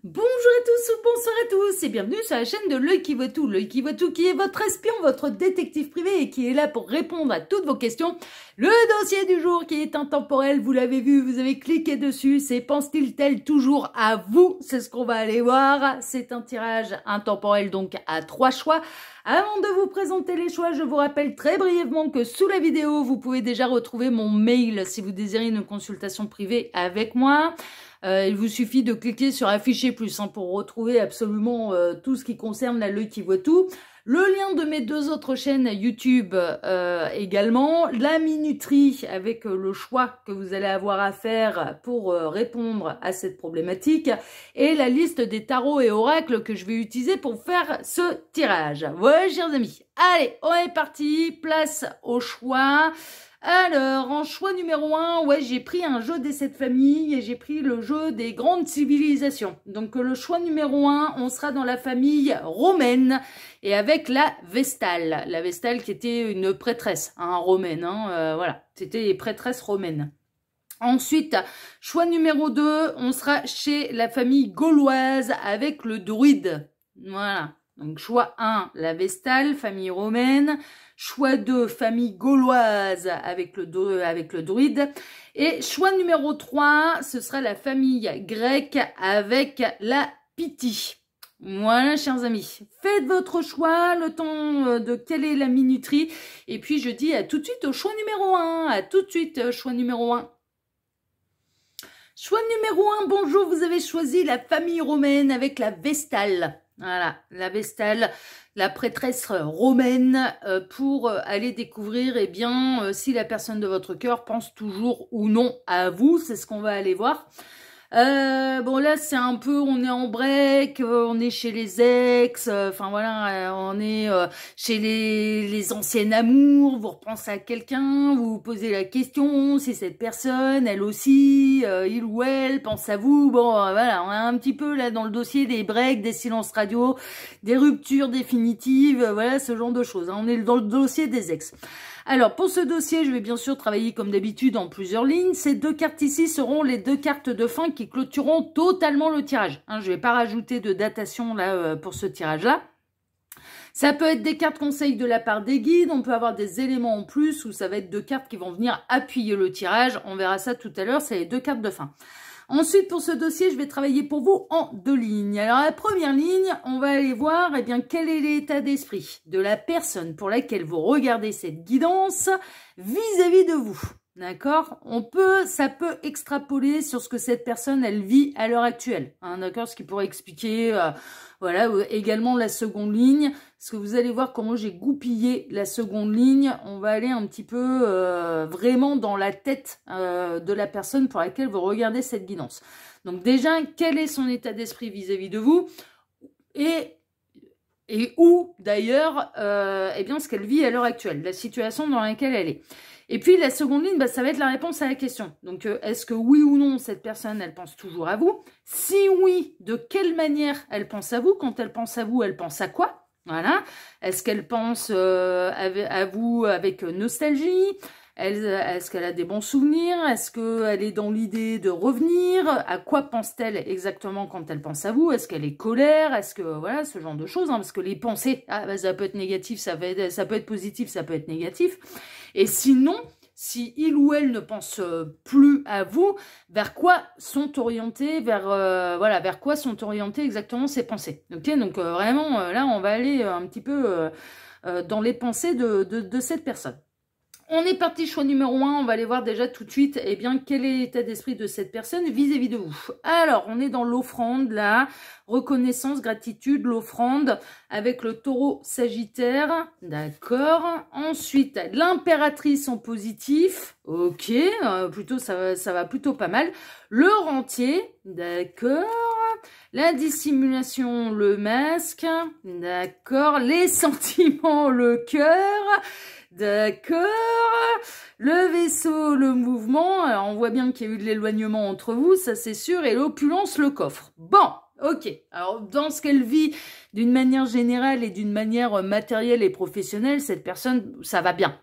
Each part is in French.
Bonjour à tous ou bonsoir à tous et bienvenue sur la chaîne de L'Oeil qui voit tout. L'Oeil qui voit tout qui est votre espion, votre détective privé et qui est là pour répondre à toutes vos questions. Le dossier du jour qui est intemporel, vous l'avez vu, vous avez cliqué dessus, c'est pense-t-il toujours à vous? C'est ce qu'on va aller voir. C'est un tirage intemporel donc à 3 choix. Avant de vous présenter les choix, je vous rappelle très brièvement que sous la vidéo, vous pouvez déjà retrouver mon mail si vous désirez une consultation privée avec moi. Il vous suffit de cliquer sur afficher plus pour retrouver absolument tout ce qui concerne L'Oeil qui voit tout. Le lien de mes deux autres chaînes YouTube également. La minuterie avec le choix que vous allez avoir à faire pour répondre à cette problématique. Et la liste des tarots et oracles que je vais utiliser pour faire ce tirage. Voilà, chers amis. Allez, on est parti. Place au choix. Alors, en choix numéro 1, ouais, j'ai pris un jeu des 7 familles et j'ai pris le jeu des grandes civilisations. Donc, le choix numéro 1, on sera dans la famille romaine et avec la Vestale. La Vestale qui était une prêtresse romaine, voilà, c'était les prêtresses romaines. Ensuite, choix numéro 2, on sera chez la famille gauloise avec le druide. Voilà. Donc, choix 1, la Vestale, famille romaine. Choix 2, famille gauloise avec le druide. Et choix numéro 3, ce sera la famille grecque avec la Pythie. Voilà, chers amis. Faites votre choix, le temps de quelle est la minuterie. Et puis, je dis à tout de suite au choix numéro 1. À tout de suite, choix numéro 1. Choix numéro 1, bonjour, vous avez choisi la famille romaine avec la Vestale. Voilà, la Vestale, la prêtresse romaine pour aller découvrir, eh bien, si la personne de votre cœur pense toujours ou non à vous. C'est ce qu'on va aller voir. Bon là c'est un peu, on est en break, on est chez les ex, enfin voilà, on est chez les anciennes amours, vous repensez à quelqu'un, vous vous posez la question si cette personne, elle aussi, il ou elle pense à vous, bon voilà, on est un petit peu là dans le dossier des breaks, des silences radio, des ruptures définitives, voilà ce genre de choses, on est dans le dossier des ex. Alors, pour ce dossier, je vais bien sûr travailler comme d'habitude en plusieurs lignes. Ces deux cartes ici seront les deux cartes de fin qui clôtureront totalement le tirage. Je ne vais pas rajouter de datation là pour ce tirage-là. Ça peut être des cartes conseils de la part des guides. On peut avoir des éléments en plus ou ça va être deux cartes qui vont venir appuyer le tirage. On verra ça tout à l'heure. C'est les deux cartes de fin. Ensuite, pour ce dossier, je vais travailler pour vous en 2 lignes. Alors, la première ligne, on va aller voir, eh bien, quel est l'état d'esprit de la personne pour laquelle vous regardez cette guidance vis-à-vis de vous. D'accord? Ça peut extrapoler sur ce que cette personne, elle vit à l'heure actuelle. D'accord? Ce qui pourrait expliquer, voilà, également la seconde ligne. Parce que vous allez voir comment j'ai goupillé la seconde ligne. On va aller un petit peu vraiment dans la tête de la personne pour laquelle vous regardez cette guidance. Donc déjà, quel est son état d'esprit vis-à-vis de vous? Et où, d'ailleurs, eh bien, ce qu'elle vit à l'heure actuelle, la situation dans laquelle elle est. Et puis, la seconde ligne, ça va être la réponse à la question. Donc, est-ce que oui ou non, cette personne, elle pense toujours à vous? Si oui, de quelle manière elle pense à vous? Quand elle pense à vous, elle pense à quoi? Voilà. Est-ce qu'elle pense à vous avec nostalgie? Est-ce qu'elle a des bons souvenirs? Est-ce qu'elle est dans l'idée de revenir? À quoi pense-t-elle exactement quand elle pense à vous? Est-ce qu'elle est colère? Est-ce que, voilà, ce genre de choses, parce que les pensées, ça peut être négatif, ça peut être positif, ça peut être négatif. Et sinon, si il ou elle ne pense plus à vous, vers quoi sont orientées, vers quoi sont orientées exactement ces pensées. Ok, donc vraiment, là, on va aller un petit peu dans les pensées de cette personne. On est parti, choix numéro 1, on va aller voir déjà tout de suite, eh bien, quel est l'état d'esprit de cette personne vis-à-vis de vous. Alors, on est dans l'offrande, là, reconnaissance, gratitude, l'offrande, avec le taureau sagittaire, d'accord. Ensuite, l'impératrice en positif, ok, plutôt ça va plutôt pas mal. Le rentier, d'accord. La dissimulation, le masque, d'accord. Les sentiments, le cœur. D'accord. Le vaisseau, le mouvement. Alors, on voit bien qu'il y a eu de l'éloignement entre vous, ça c'est sûr. Et l'opulence, le coffre. Bon, ok. Alors, dans ce qu'elle vit d'une manière générale et d'une manière matérielle et professionnelle, cette personne, ça va bien.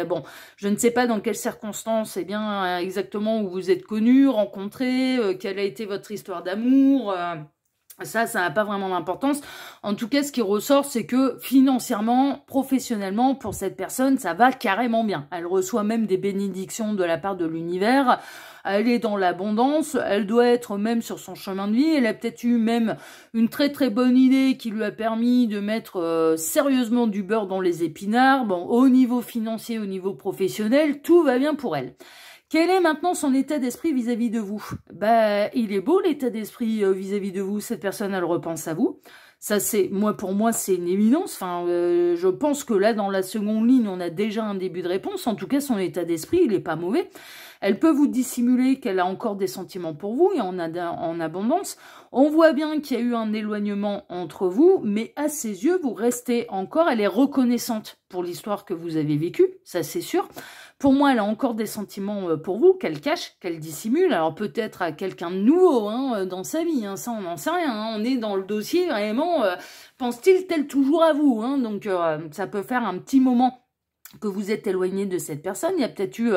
Bon, je ne sais pas dans quelles circonstances, eh bien, exactement où vous êtes connus, rencontrés, quelle a été votre histoire d'amour. Ça n'a pas vraiment d'importance. En tout cas, ce qui ressort, c'est que financièrement, professionnellement, pour cette personne, ça va carrément bien. Elle reçoit même des bénédictions de la part de l'univers. Elle est dans l'abondance. Elle doit être même sur son chemin de vie. Elle a peut-être eu même une très très bonne idée qui lui a permis de mettre sérieusement du beurre dans les épinards. Bon, au niveau financier, au niveau professionnel, tout va bien pour elle. Quel est maintenant son état d'esprit vis-à-vis de vous? Bah, il est beau l'état d'esprit vis-à-vis de vous. Cette personne, elle repense à vous. Ça, c'est pour moi, c'est une évidence. Enfin, je pense que là, dans la seconde ligne, on a déjà un début de réponse. En tout cas, son état d'esprit, il est pas mauvais. Elle peut vous dissimuler qu'elle a encore des sentiments pour vous et en abondance. On voit bien qu'il y a eu un éloignement entre vous, mais à ses yeux, vous restez encore. Elle est reconnaissante pour l'histoire que vous avez vécue, ça c'est sûr. Pour moi, elle a encore des sentiments pour vous, qu'elle cache, qu'elle dissimule. Alors peut-être à quelqu'un de nouveau dans sa vie, ça on n'en sait rien. On est dans le dossier vraiment, pense-t-il tel toujours à vous. Donc ça peut faire un petit moment que vous êtes éloigné de cette personne. Il y a peut-être eu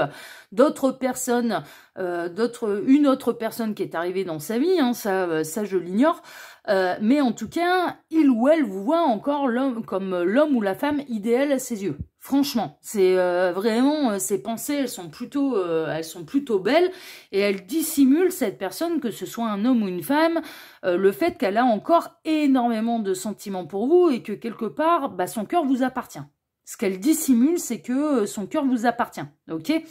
d'autres personnes, une autre personne qui est arrivée dans sa vie, ça je l'ignore. Mais en tout cas, il ou elle vous voit encore comme l'homme ou la femme idéal à ses yeux. Franchement, c'est vraiment, ses pensées, elles sont plutôt belles et elles dissimulent cette personne, que ce soit un homme ou une femme, le fait qu'elle a encore énormément de sentiments pour vous et que quelque part, son cœur vous appartient. Ce qu'elle dissimule, c'est que son cœur vous appartient, ok?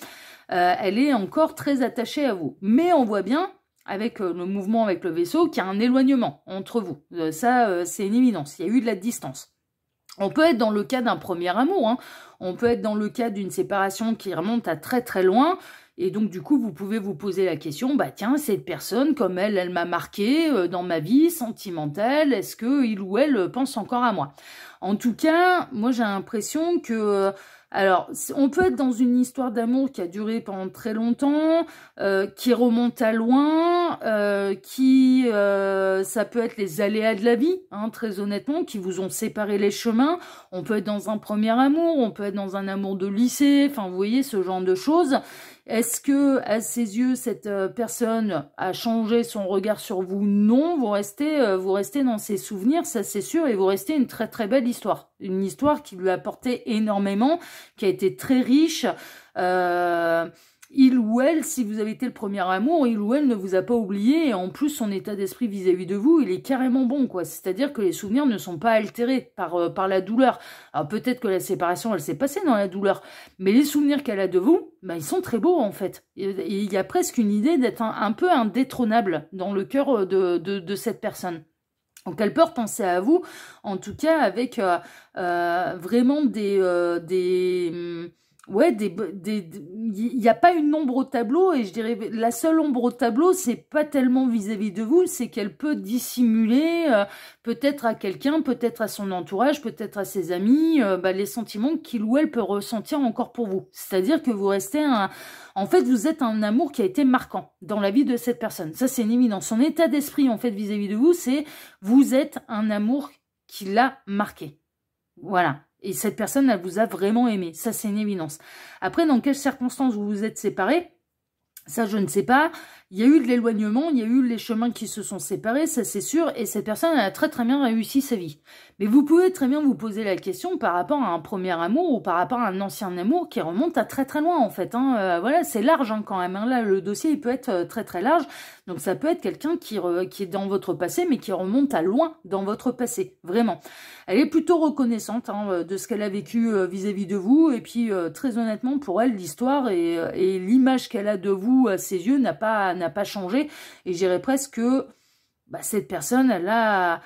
Elle est encore très attachée à vous. Mais on voit bien, avec le mouvement avec le vaisseau, qu'il y a un éloignement entre vous. Ça, c'est une évidence. Il y a eu de la distance. On peut être dans le cas d'un premier amour. On peut être dans le cas d'une séparation qui remonte à très très loin. Et donc, du coup, vous pouvez vous poser la question, tiens, cette personne, comme elle m'a marqué dans ma vie sentimentale, est-ce que il ou elle pense encore à moi? En tout cas, moi, j'ai l'impression que... alors, on peut être dans une histoire d'amour qui a duré pendant très longtemps, qui remonte à loin, ça peut être les aléas de la vie, très honnêtement, qui vous ont séparé les chemins. On peut être dans un premier amour, on peut être dans un amour de lycée, enfin, vous voyez, ce genre de choses. Est-ce que, à ses yeux, cette personne a changé son regard sur vous? Non, vous restez dans ses souvenirs, ça c'est sûr, et vous restez une très très belle histoire. Une histoire qui lui a apporté énormément, qui a été très riche. Il ou elle, si vous avez été le premier amour, il ou elle ne vous a pas oublié, et en plus son état d'esprit vis-à-vis de vous, il est carrément bon, quoi. C'est-à-dire que les souvenirs ne sont pas altérés par la douleur. Alors peut-être que la séparation, elle s'est passée dans la douleur, mais les souvenirs qu'elle a de vous, ils sont très beaux en fait. Il y a presque une idée d'être un peu indétrônable dans le cœur de cette personne. Donc elle peut repenser à vous, en tout cas avec vraiment il n'y a pas une ombre au tableau, et je dirais la seule ombre au tableau, c'est pas tellement vis-à-vis de vous, c'est qu'elle peut dissimuler peut-être à quelqu'un, peut-être à son entourage, peut-être à ses amis, les sentiments qu'il ou elle peut ressentir encore pour vous. C'est-à-dire que vous restez en fait, vous êtes un amour qui a été marquant dans la vie de cette personne. Ça, c'est une évidence. Son état d'esprit, en fait, vis-à-vis de vous, c'est vous êtes un amour qui l'a marqué. Voilà. Et cette personne, elle vous a vraiment aimé. Ça, c'est une évidence. Après, dans quelles circonstances vous vous êtes séparés? Ça, je ne sais pas. Il y a eu de l'éloignement, il y a eu les chemins qui se sont séparés, ça c'est sûr, et cette personne elle a très très bien réussi sa vie. Mais vous pouvez très bien vous poser la question par rapport à un premier amour ou par rapport à un ancien amour qui remonte à très très loin en fait. Voilà, c'est large quand même. Là, le dossier il peut être très très large, donc ça peut être quelqu'un qui est dans votre passé, mais qui remonte à loin dans votre passé, vraiment. Elle est plutôt reconnaissante de ce qu'elle a vécu vis-à-vis de vous, et puis très honnêtement pour elle, l'histoire et l'image qu'elle a de vous à ses yeux n'a pas changé, et je dirais presque que cette personne, elle a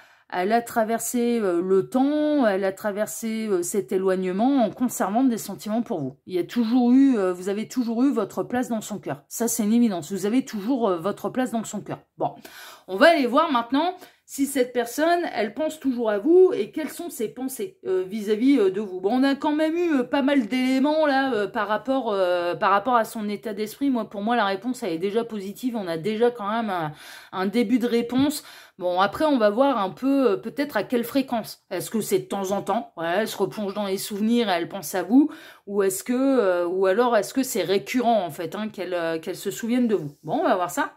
traversé le temps, elle a traversé cet éloignement en conservant des sentiments pour vous. Il y a toujours eu, vous avez toujours eu votre place dans son cœur. Ça, c'est une évidence. Vous avez toujours votre place dans son cœur. Bon, on va aller voir maintenant si cette personne, elle pense toujours à vous et quelles sont ses pensées vis-à-vis de vous. Bon, on a quand même eu pas mal d'éléments là par rapport à son état d'esprit. Pour moi, la réponse elle est déjà positive. On a déjà quand même un début de réponse. Bon, après, on va voir un peu peut-être à quelle fréquence. Est-ce que c'est de temps en temps? Ouais, elle se replonge dans les souvenirs et elle pense à vous, ou alors est-ce que c'est récurrent en fait qu'elle se souvienne de vous? Bon, on va voir ça.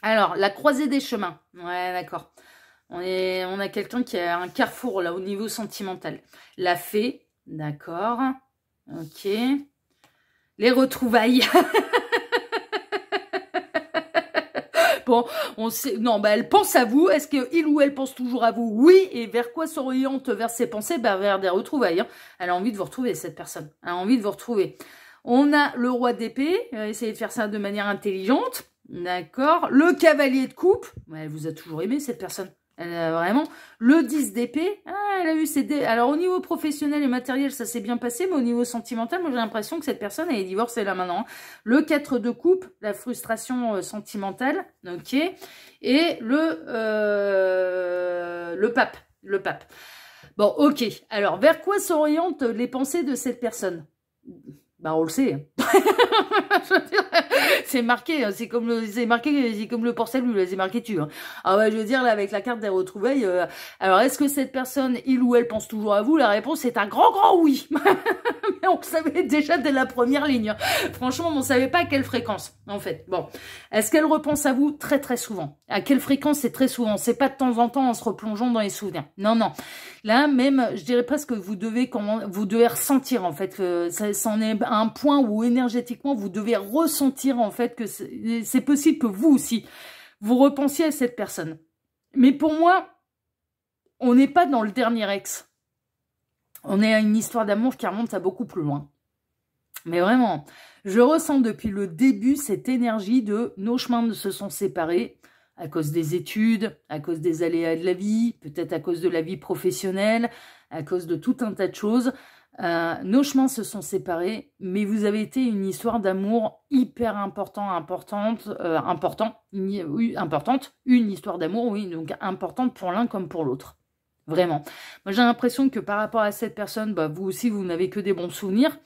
Alors, la croisée des chemins. Ouais, d'accord. On a quelqu'un qui a un carrefour, là, au niveau sentimental. La fée, d'accord. Ok. Les retrouvailles. Bon, on sait... Non, bah, elle pense à vous. Est-ce qu'il ou elle pense toujours à vous? Oui. Et vers quoi s'oriente vers ses pensées? Bah, vers des retrouvailles. Hein. Elle a envie de vous retrouver, cette personne. Elle a envie de vous retrouver. On a le roi d'épée. Essayez de faire ça de manière intelligente. D'accord. Le cavalier de coupe. Ouais, elle vous a toujours aimé, cette personne. Elle a vraiment. Le 10 d'épée. Ah, elle a eu ses dés. Alors, au niveau professionnel et matériel, ça s'est bien passé. Mais au niveau sentimental, moi, j'ai l'impression que cette personne, elle est divorcée là maintenant. Hein. Le 4 de coupe. La frustration sentimentale. Ok. Et le pape. Le pape. Bon, ok. Alors, vers quoi s'orientent les pensées de cette personne? Bah, on le sait. C'est marqué, c'est comme le port-salut, c'est marqué dessus. Hein. Ah ouais, je veux dire, là, avec la carte des retrouvailles, alors est-ce que cette personne, il ou elle, pense toujours à vous? La réponse est un grand oui. Mais on le savait déjà dès la première ligne. Franchement, on ne savait pas à quelle fréquence, en fait. Bon, est-ce qu'elle repense à vous? Très souvent. À quelle fréquence? C'est très souvent. C'est pas de temps en temps en se replongeant dans les souvenirs. Non. Là, même, je dirais presque que vous devez ressentir, en fait, que ça en est un point où énergétiquement, vous devez ressentir, en fait, que c'est possible que vous aussi, vous repensiez à cette personne. Mais pour moi, on n'est pas dans le dernier ex. On est à une histoire d'amour qui remonte à beaucoup plus loin. Mais vraiment, je ressens depuis le début cette énergie de nos chemins se sont séparés à cause des études, à cause des aléas de la vie, peut-être à cause de la vie professionnelle, à cause de tout un tas de choses. Nos chemins se sont séparés, mais vous avez été une histoire d'amour hyper importante, une histoire d'amour, oui, donc importante pour l'un comme pour l'autre. Vraiment. Moi, j'ai l'impression que par rapport à cette personne, bah, vous aussi, vous n'avez que des bons souvenirs.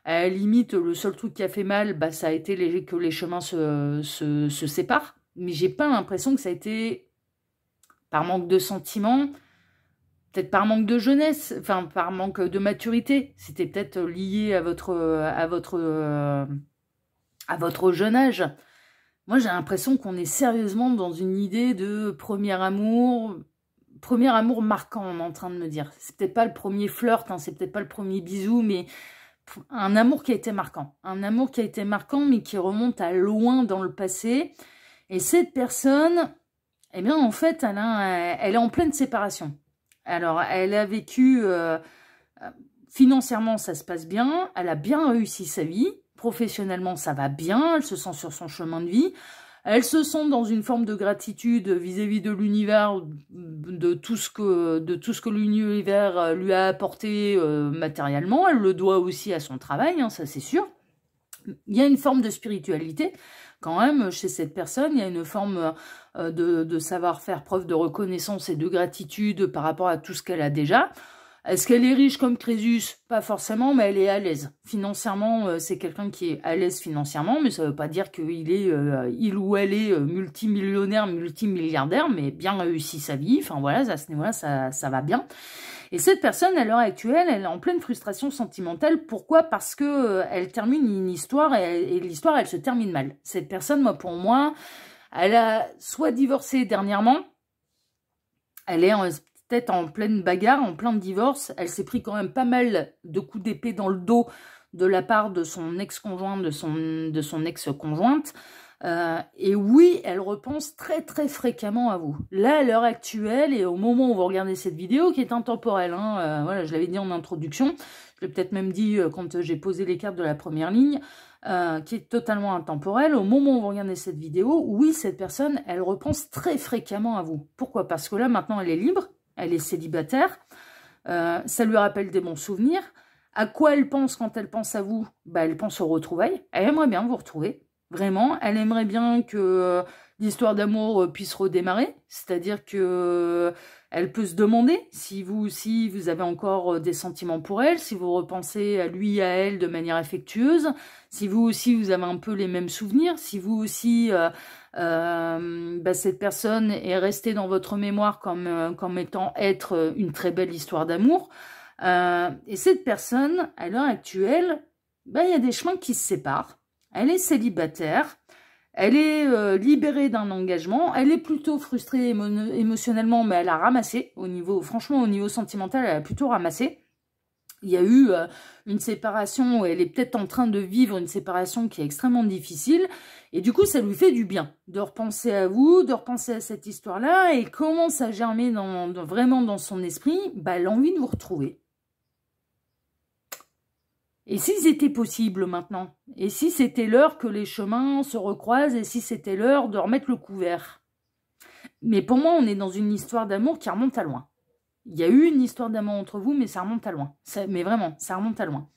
À la limite, le seul truc qui a fait mal, bah, ça a été que les chemins se séparent. Mais j'ai pas l'impression que ça a été par manque de sentiments, peut-être par manque de jeunesse, enfin par manque de maturité. C'était peut-être lié à votre jeune âge. Moi, j'ai l'impression qu'on est sérieusement dans une idée de premier amour marquant, on est en train de me dire. C'est peut-être pas le premier flirt, hein, c'est peut-être pas le premier bisou, mais un amour qui a été marquant. Un amour qui a été marquant, mais qui remonte à loin dans le passé. Et cette personne, eh bien, en fait, elle est en pleine séparation. Alors, elle a vécu, financièrement, ça se passe bien. Elle a bien réussi sa vie. Professionnellement, ça va bien. Elle se sent sur son chemin de vie. Elle se sent dans une forme de gratitude vis-à-vis de l'univers, de tout ce que l'univers lui a apporté matériellement. Elle le doit aussi à son travail, hein, ça c'est sûr. Il y a une forme de spiritualité quand même chez cette personne, il y a une forme de savoir faire preuve de reconnaissance et de gratitude par rapport à tout ce qu'elle a déjà. Est-ce qu'elle est riche comme Crésus? Pas forcément, mais elle est à l'aise. Financièrement, c'est quelqu'un qui est à l'aise financièrement, mais ça ne veut pas dire il ou elle est multimillionnaire, multimilliardaire, mais bien réussi sa vie. Enfin voilà, à ce niveau-là, ça va bien. Et cette personne, à l'heure actuelle, elle est en pleine frustration sentimentale. Pourquoi? Parce que elle termine une histoire et l'histoire, elle se termine mal. Cette personne, pour moi, elle a soit divorcé dernièrement, elle est peut-être en pleine bagarre, en plein divorce. Elle s'est pris quand même pas mal de coups d'épée dans le dos de la part de son ex-conjoint, de son ex-conjointe. Et oui, elle repense très fréquemment à vous. Là, à l'heure actuelle, et au moment où vous regardez cette vidéo, qui est intemporelle, hein, voilà, je l'avais dit en introduction, je l'ai peut-être même dit quand j'ai posé les cartes de la première ligne, qui est totalement intemporelle, au moment où vous regardez cette vidéo, oui, cette personne, elle repense très fréquemment à vous. Pourquoi? Parce que là, maintenant, elle est libre, elle est célibataire, ça lui rappelle des bons souvenirs. À quoi elle pense quand elle pense à vous? Bah, elle pense aux retrouvailles, elle aimerait bien vous retrouver. Vraiment, elle aimerait bien que l'histoire d'amour puisse redémarrer, c'est-à-dire que elle peut se demander si vous aussi vous avez encore des sentiments pour elle, si vous repensez à lui, à elle de manière affectueuse, si vous aussi vous avez un peu les mêmes souvenirs, si vous aussi cette personne est restée dans votre mémoire comme étant une très belle histoire d'amour. Et cette personne, à l'heure actuelle, il y a des chemins qui se séparent. Elle est célibataire, Elle est libérée d'un engagement, elle est plutôt frustrée émotionnellement, mais elle a ramassé, franchement au niveau sentimental, elle a plutôt ramassé. Il y a eu une séparation où elle est peut-être en train de vivre une séparation qui est extrêmement difficile. Et du coup, ça lui fait du bien de repenser à vous, de repenser à cette histoire-là. Et commence à germer vraiment dans son esprit l'envie de vous retrouver. Et si c'était possible maintenant? Et si c'était l'heure que les chemins se recroisent? Et si c'était l'heure de remettre le couvert? Mais pour moi, on est dans une histoire d'amour qui remonte à loin. Il y a eu une histoire d'amour entre vous, mais ça remonte à loin. Mais vraiment, ça remonte à loin.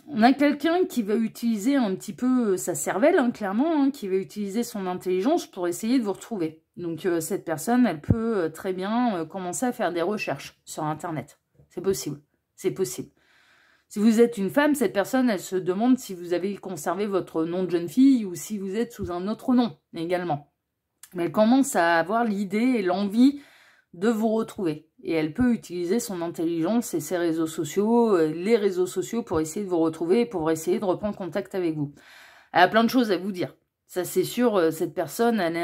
On a quelqu'un qui va utiliser un petit peu sa cervelle, hein, clairement, hein, qui va utiliser son intelligence pour essayer de vous retrouver. Donc cette personne, elle peut très bien commencer à faire des recherches sur Internet. C'est possible. C'est possible. Si vous êtes une femme, cette personne, elle se demande si vous avez conservé votre nom de jeune fille ou si vous êtes sous un autre nom également. Mais elle commence à avoir l'idée et l'envie de vous retrouver. Et elle peut utiliser son intelligence et ses réseaux sociaux, les réseaux sociaux pour essayer de vous retrouver et pour essayer de reprendre contact avec vous. Elle a plein de choses à vous dire. Ça, c'est sûr, cette personne, elle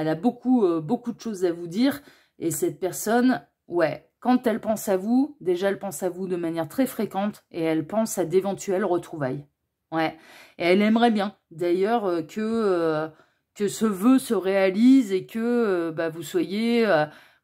a beaucoup de choses à vous dire. Et cette personne, ouais, quand elle pense à vous, déjà, elle pense à vous de manière très fréquente et elle pense à d'éventuelles retrouvailles. Ouais. Et elle aimerait bien, d'ailleurs, que ce vœu se réalise et que vous soyez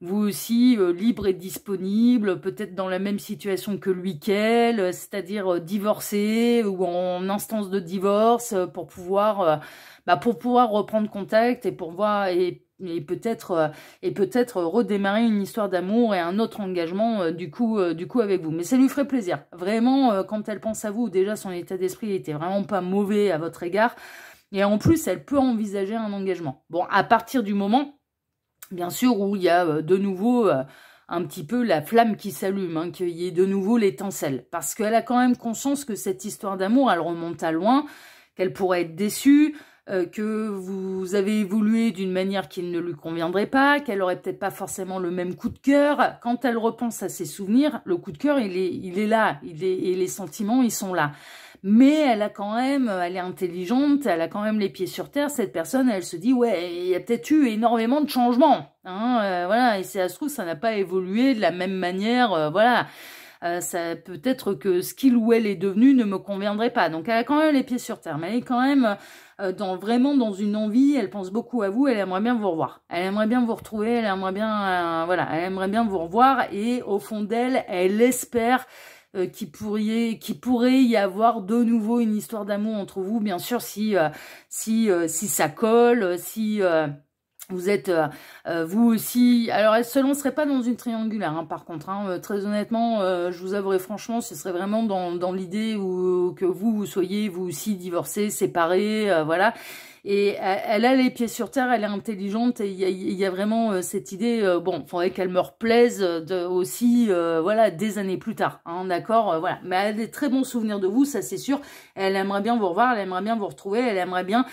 vous aussi libre et disponible, peut-être dans la même situation que lui qu'elle, c'est-à-dire divorcé ou en instance de divorce pour pouvoir reprendre contact et pour voir et peut-être redémarrer une histoire d'amour et un autre engagement du coup avec vous. Mais ça lui ferait plaisir. Vraiment, quand elle pense à vous, déjà son état d'esprit était vraiment pas mauvais à votre égard. Et en plus, elle peut envisager un engagement. Bon, à partir du moment, bien sûr, où il y a de nouveau un petit peu la flamme qui s'allume, hein, qu'il y ait de nouveau l'étincelle. Parce qu'elle a quand même conscience que cette histoire d'amour, elle remonte à loin, qu'elle pourrait être déçue, que vous avez évolué d'une manière qui ne lui conviendrait pas, qu'elle aurait peut-être pas forcément le même coup de cœur. Quand elle repense à ses souvenirs, le coup de cœur, il est là, et les sentiments, ils sont là. Mais elle est intelligente, elle a quand même les pieds sur terre. Cette personne, elle se dit, ouais, il y a peut-être eu énormément de changements, hein, voilà. Et si ça se trouve, ça n'a pas évolué de la même manière, voilà. Ça peut-être que ce qu'il ou elle est devenu ne me conviendrait pas. Donc elle a quand même les pieds sur terre, mais elle est quand même vraiment dans une envie. Elle pense beaucoup à vous. Elle aimerait bien vous revoir. Elle aimerait bien vous retrouver. Elle aimerait bien, elle aimerait bien vous revoir. Et au fond d'elle, elle espère qu'il pourrait y avoir de nouveau une histoire d'amour entre vous, bien sûr, si ça colle, si vous êtes vous aussi. Alors elle se lancerait pas dans une triangulaire, hein, par contre, hein, très honnêtement, je vous avouerai franchement, ce serait vraiment dans l'idée où que vous soyez vous aussi divorcés, séparés, voilà. Et elle a les pieds sur terre, elle est intelligente et il y a vraiment cette idée, bon, faudrait qu'elle me replaise aussi, voilà, des années plus tard, hein, d'accord, voilà. Mais elle a des très bons souvenirs de vous, ça c'est sûr. Elle aimerait bien vous revoir, elle aimerait bien vous retrouver, elle aimerait bien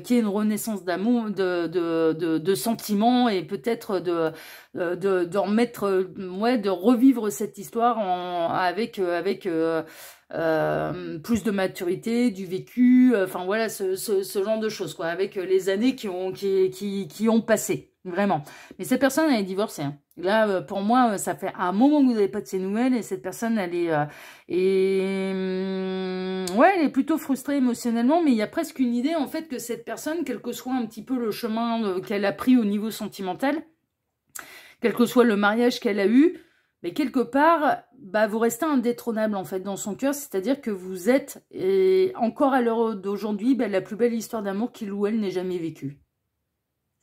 qu'il y ait une renaissance d'amour, de sentiments et peut-être de remettre, ouais, de revivre cette histoire avec plus de maturité, du vécu, enfin voilà, ce genre de choses, quoi, avec les années qui ont passé, vraiment. Mais cette personne, elle est divorcée, hein. Là, pour moi, ça fait un moment que vous n'avez pas de ces nouvelles, et cette personne, elle est ouais, elle est plutôt frustrée émotionnellement, mais il y a presque une idée, en fait, que cette personne, quel que soit un petit peu le chemin qu'elle a pris au niveau sentimental, quel que soit le mariage qu'elle a eu, mais quelque part, vous restez indétrônable en fait dans son cœur, c'est-à-dire que vous êtes, et encore à l'heure d'aujourd'hui, la plus belle histoire d'amour qu'il ou elle n'ait jamais vécue.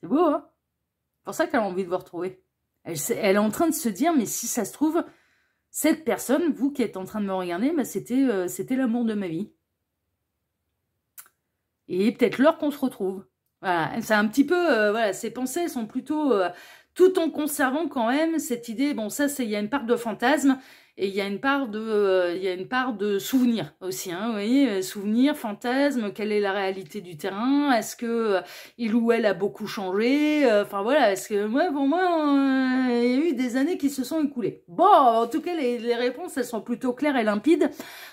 C'est beau, hein? C'est pour ça qu'elle a envie de vous retrouver. Elle est en train de se dire, mais si ça se trouve, cette personne, vous qui êtes en train de me regarder, c'était l'amour de ma vie. Et peut-être l'heure qu'on se retrouve. Voilà, c'est un petit peu, voilà, ses pensées, elles sont plutôt... tout en conservant quand même cette idée, bon ça, il y a une part de fantasme, Et il y a une part de souvenir aussi, hein, vous voyez, souvenir, fantasme, quelle est la réalité du terrain, est-ce que il ou elle a beaucoup changé, enfin voilà, est-ce que moi, pour moi, il y a eu des années qui se sont écoulées. Bon, en tout cas, les réponses, elles sont plutôt claires et limpides,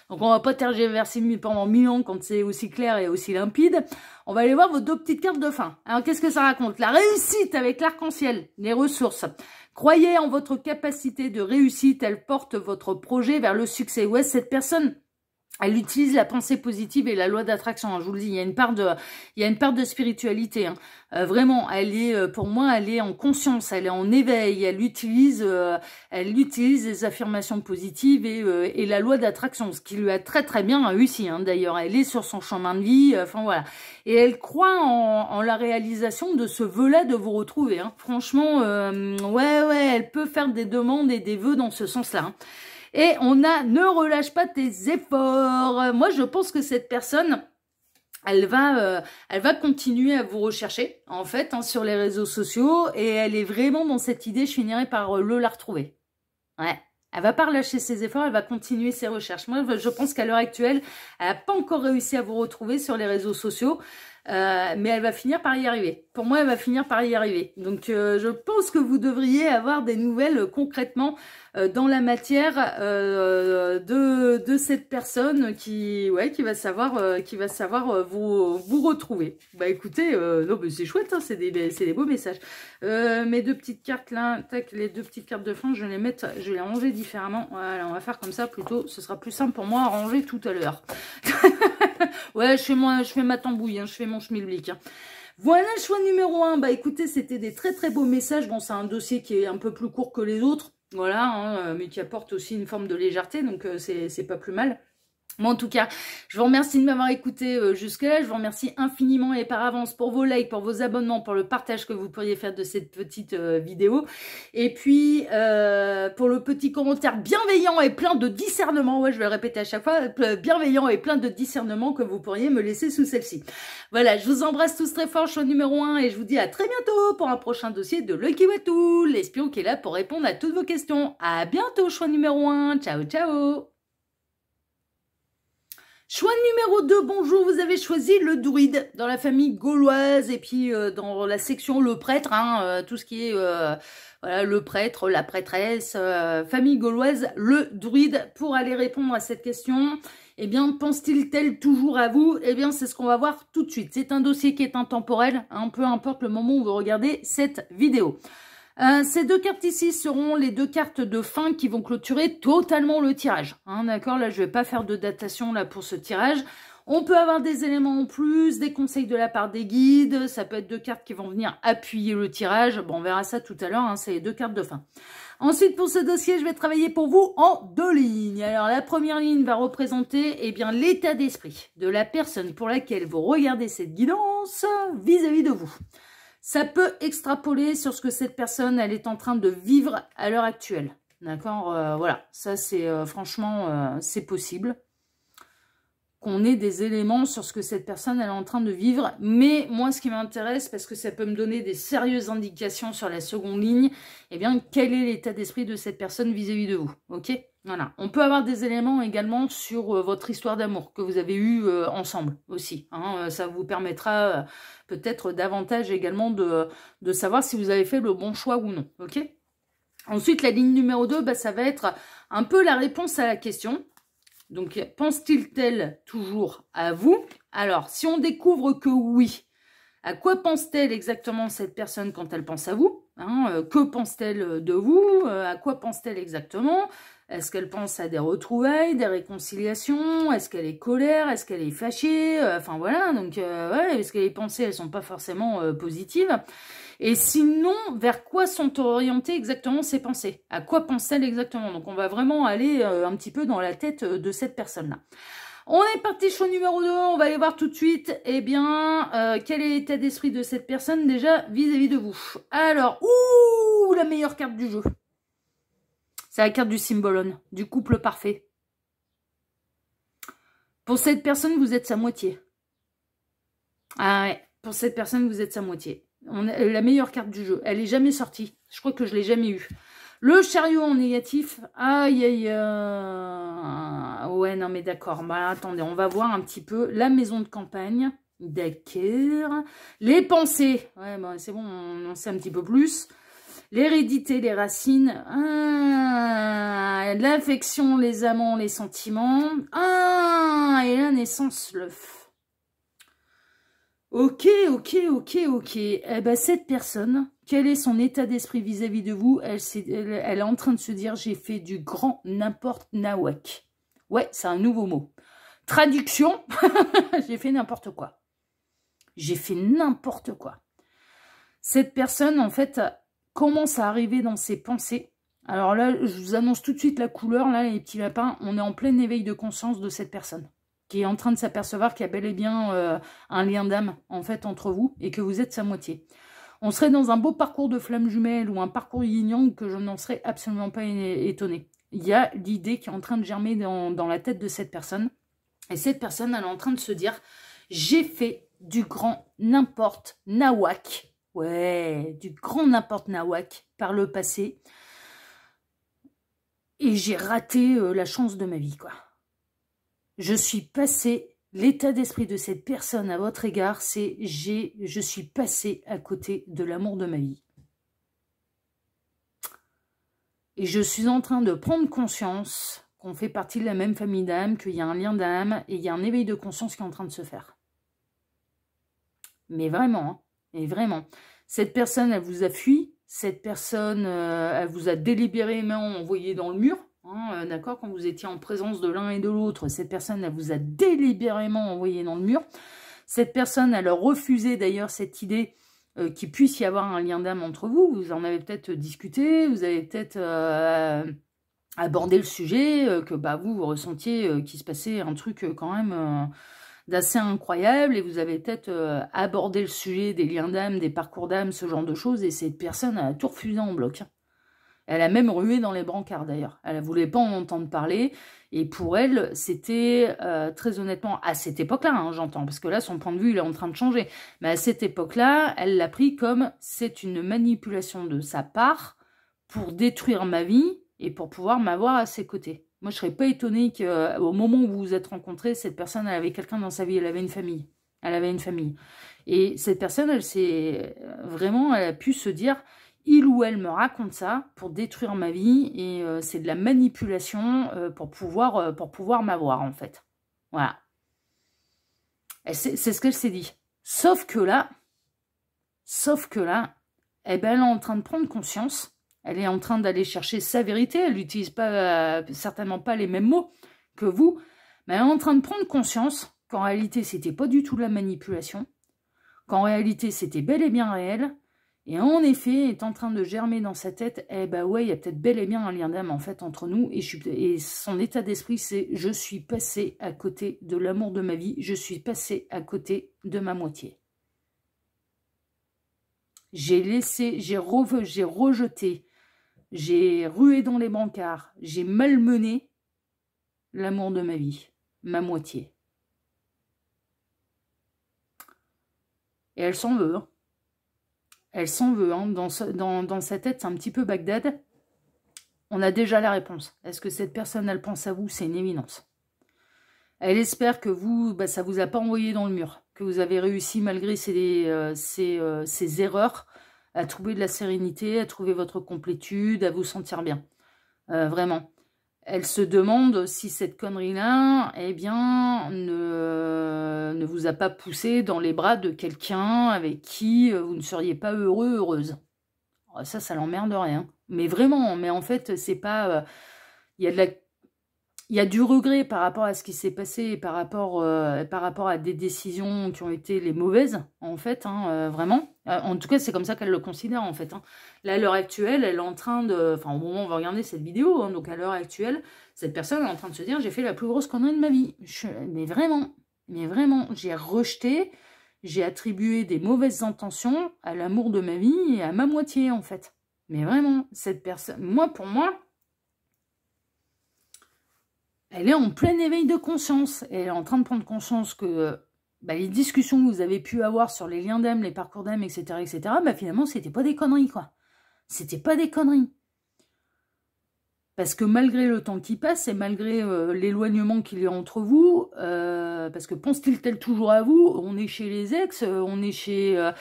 donc on va pas tergiverser pendant 1000 ans quand c'est aussi clair et aussi limpide. On va aller voir vos 2 petites cartes de fin. Alors, qu'est-ce que ça raconte? La réussite avec l'arc-en-ciel, les ressources. Croyez en votre capacité de réussite, elle porte votre projet vers le succès. Ouais, cette personne, elle utilise la pensée positive et la loi d'attraction. Hein, je vous le dis, il y a une part de spiritualité. Hein. Vraiment, pour moi, elle est en conscience, elle est en éveil. Elle utilise les affirmations positives et la loi d'attraction, ce qui lui a très très bien réussi. Hein, d'ailleurs, elle est sur son chemin de vie. Enfin voilà, et elle croit en la réalisation de ce vœu-là de vous retrouver. Hein. Franchement, ouais, elle peut faire des demandes et des vœux dans ce sens-là. Hein. Et on a « Ne relâche pas tes efforts ». Moi, je pense que cette personne, elle va continuer à vous rechercher, en fait, hein, sur les réseaux sociaux. Et elle est vraiment dans cette idée, je finirai par la retrouver. Ouais. Elle va pas relâcher ses efforts, elle va continuer ses recherches. Moi, je pense qu'à l'heure actuelle, elle n'a pas encore réussi à vous retrouver sur les réseaux sociaux. Mais elle va finir par y arriver. Pour moi, elle va finir par y arriver. Donc, je pense que vous devriez avoir des nouvelles concrètement dans la matière de cette personne qui va savoir vous retrouver. Bah écoutez, non, mais c'est chouette, hein, c'est des beaux messages. Mes 2 petites cartes là, tac, les 2 petites cartes de fin, je vais les ranger différemment. Voilà, on va faire comme ça plutôt. Ce sera plus simple pour moi à ranger tout à l'heure. Ouais, je fais ma tambouille, hein, je fais mon schmilblick. Hein. Voilà le choix numéro 1. Bah écoutez, c'était des très très beaux messages. Bon, c'est un dossier qui est un peu plus court que les autres. Voilà, hein, mais qui apporte aussi une forme de légèreté. Donc c'est pas plus mal. Moi, en tout cas, je vous remercie de m'avoir écouté jusque-là. Je vous remercie infiniment et par avance pour vos likes, pour vos abonnements, pour le partage que vous pourriez faire de cette petite vidéo. Et puis, pour le petit commentaire bienveillant et plein de discernement, ouais, je vais le répéter à chaque fois, bienveillant et plein de discernement que vous pourriez me laisser sous celle-ci. Voilà, je vous embrasse tous très fort, choix numéro 1, et je vous dis à très bientôt pour un prochain dossier de Lucky Watou, l'espion qui est là pour répondre à toutes vos questions. À bientôt, choix numéro 1. Ciao, ciao. Choix numéro 2, bonjour, vous avez choisi le druide dans la famille gauloise et puis dans la section le prêtre, hein, tout ce qui est voilà, le prêtre, la prêtresse, famille gauloise, le druide. Pour aller répondre à cette question, eh bien, pense-t-il toujours à vous? Eh bien, c'est ce qu'on va voir tout de suite. C'est un dossier qui est intemporel, hein, peu importe le moment où vous regardez cette vidéo. Ces 2 cartes ici seront les 2 cartes de fin qui vont clôturer totalement le tirage. Hein, d'accord, là, je vais pas faire de datation là pour ce tirage. On peut avoir des éléments en plus, des conseils de la part des guides. Ça peut être 2 cartes qui vont venir appuyer le tirage. Bon, on verra ça tout à l'heure. Hein, c'est les 2 cartes de fin. Ensuite, pour ce dossier, je vais travailler pour vous en 2 lignes. Alors, la première ligne va représenter eh bien l'état d'esprit de la personne pour laquelle vous regardez cette guidance vis-à-vis de vous. Ça peut extrapoler sur ce que cette personne, elle est en train de vivre à l'heure actuelle. D'accord, voilà, ça c'est franchement, c'est possible qu'on ait des éléments sur ce que cette personne elle est en train de vivre. Mais moi, ce qui m'intéresse, parce que ça peut me donner des sérieuses indications sur la seconde ligne, eh bien, quel est l'état d'esprit de cette personne vis-à-vis de vous, ok? Voilà. On peut avoir des éléments également sur votre histoire d'amour que vous avez eue ensemble aussi. Hein. Ça vous permettra peut-être davantage également de savoir si vous avez fait le bon choix ou non, ok? Ensuite, la ligne numéro 2, bah, ça va être un peu la réponse à la question. Donc, pense-t-il toujours à vous? Alors, si on découvre que oui, à quoi pense-t-elle exactement cette personne quand elle pense à vous? Hein, que pense-t-elle de vous? À quoi pense-t-elle exactement? Est-ce qu'elle pense à des retrouvailles, des réconciliations? Est-ce qu'elle est colère? Est-ce qu'elle est fâchée? Enfin, voilà, donc, ouais, parce que les pensées, elles sont pas forcément positives. Et sinon, vers quoi sont orientées exactement ces pensées? À quoi pense-t-elle exactement? Donc, on va vraiment aller un petit peu dans la tête de cette personne-là. On est parti sur numéro 2, on va aller voir tout de suite, eh bien, quel est l'état d'esprit de cette personne déjà vis-à-vis de vous. Alors, ouh, la meilleure carte du jeu. C'est la carte du Symbolon, du couple parfait. Pour cette personne, vous êtes sa moitié. Ah ouais, pour cette personne, vous êtes sa moitié. La meilleure carte du jeu. Elle n'est jamais sortie. Je crois que je ne l'ai jamais eue. Le chariot en négatif, aïe aïe, ouais non mais d'accord, bah attendez, on va voir un petit peu la maison de campagne, d'accord, les pensées, ouais bah c'est bon, on en sait un petit peu plus, l'hérédité, les racines, l'affection, les amants, les sentiments, et la naissance, l'œuf. Ok. Eh ben, cette personne, quel est son état d'esprit vis-à-vis de vous? Elle est en train de se dire, j'ai fait du grand n'importe nawak. Ouais, c'est un nouveau mot. Traduction, j'ai fait n'importe quoi. J'ai fait n'importe quoi. Cette personne, en fait, commence à arriver dans ses pensées. Alors là, je vous annonce tout de suite la couleur, là, les petits lapins. On est en plein éveil de conscience de cette personne, qui est en train de s'apercevoir qu'il y a bel et bien un lien d'âme, en fait, entre vous, et que vous êtes sa moitié. On serait dans un beau parcours de flammes jumelles ou un parcours yin-yang que je n'en serais absolument pas étonnée. Il y a l'idée qui est en train de germer dans la tête de cette personne. Et cette personne, elle est en train de se dire, j'ai fait du grand n'importe nawak. Ouais, du grand n'importe nawak par le passé. Et j'ai raté la chance de ma vie, quoi. Je suis passé, l'état d'esprit de cette personne à votre égard, c'est je suis passé à côté de l'amour de ma vie. Et je suis en train de prendre conscience qu'on fait partie de la même famille d'âme, qu'il y a un lien d'âme et il y a un éveil de conscience qui est en train de se faire. Mais vraiment, hein, et vraiment. Cette personne, elle vous a fui, cette personne, elle vous a délibérément envoyé dans le mur. Hein, d'accord, quand vous étiez en présence de l'un et de l'autre, cette personne, elle vous a délibérément envoyé dans le mur. Cette personne, elle a refusé d'ailleurs cette idée qu'il puisse y avoir un lien d'âme entre vous. Vous en avez peut-être discuté, vous avez peut-être abordé le sujet, que bah, vous ressentiez qu'il se passait un truc quand même d'assez incroyable, et vous avez peut-être abordé le sujet des liens d'âme, des parcours d'âme, ce genre de choses, et cette personne a tout refusé en bloc. Elle a même rué dans les brancards d'ailleurs. Elle ne voulait pas en entendre parler. Et pour elle, c'était très honnêtement, à cette époque-là, hein, j'entends, parce que là, son point de vue, il est en train de changer. Mais à cette époque-là, elle l'a pris comme c'est une manipulation de sa part pour détruire ma vie et pour pouvoir m'avoir à ses côtés. Moi, je ne serais pas étonnée qu'au moment où vous vous êtes rencontrés, cette personne, elle avait quelqu'un dans sa vie, elle avait une famille. Elle avait une famille. Et cette personne, elle s'est vraiment, elle a pu se dire... Il ou elle me raconte ça pour détruire ma vie et c'est de la manipulation pour pouvoir m'avoir en fait. Voilà. C'est ce qu'elle s'est dit. Sauf que là, eh ben, elle est en train de prendre conscience. Elle est en train d'aller chercher sa vérité. Elle n'utilise pas certainement pas les mêmes mots que vous. Mais elle est en train de prendre conscience qu'en réalité, c'était pas du tout de la manipulation. Qu'en réalité, c'était bel et bien réel. Et en effet, est en train de germer dans sa tête, eh ben ouais, il y a peut-être bel et bien un lien d'âme en fait entre nous. Et son état d'esprit, c'est je suis passé à côté de l'amour de ma vie, je suis passé à côté de ma moitié. J'ai laissé, j'ai rejeté, j'ai rué dans les brancards, j'ai malmené l'amour de ma vie, ma moitié. Et elle s'en veut, hein. Elle s'en veut, hein. Dans sa tête, c'est un petit peu Bagdad. On a déjà la réponse. Est-ce que cette personne, elle pense à vous? C'est une évidence. Elle espère que vous, bah, ça ne vous a pas envoyé dans le mur, que vous avez réussi, malgré ces erreurs, à trouver de la sérénité, à trouver votre complétude, à vous sentir bien. Vraiment. Elle se demande si cette connerie-là, eh bien, ne vous a pas poussé dans les bras de quelqu'un avec qui vous ne seriez pas heureux, heureuse. Alors ça l'emmerderait, hein. Mais vraiment, mais en fait, c'est pas... Il y a du regret par rapport à ce qui s'est passé, par rapport à des décisions qui ont été les mauvaises, en fait, hein, vraiment. En tout cas, c'est comme ça qu'elle le considère, en fait. Hein. Là, à l'heure actuelle, elle est en train de... Enfin, au moment où on va regarder cette vidéo, hein, donc à l'heure actuelle, cette personne est en train de se dire, j'ai fait la plus grosse connerie de ma vie. Mais vraiment, j'ai rejeté, j'ai attribué des mauvaises intentions à l'amour de ma vie et à ma moitié, en fait. Mais vraiment, cette personne... Pour moi... Elle est en plein éveil de conscience. Elle est en train de prendre conscience que bah, les discussions que vous avez pu avoir sur les liens d'âme, les parcours d'âme, etc., bah, finalement, c'était pas des conneries, quoi. C'était pas des conneries. Parce que malgré le temps qui passe et malgré l'éloignement qu'il y a entre vous, parce que pense-t-il tel toujours à vous, on est chez les ex, on est chez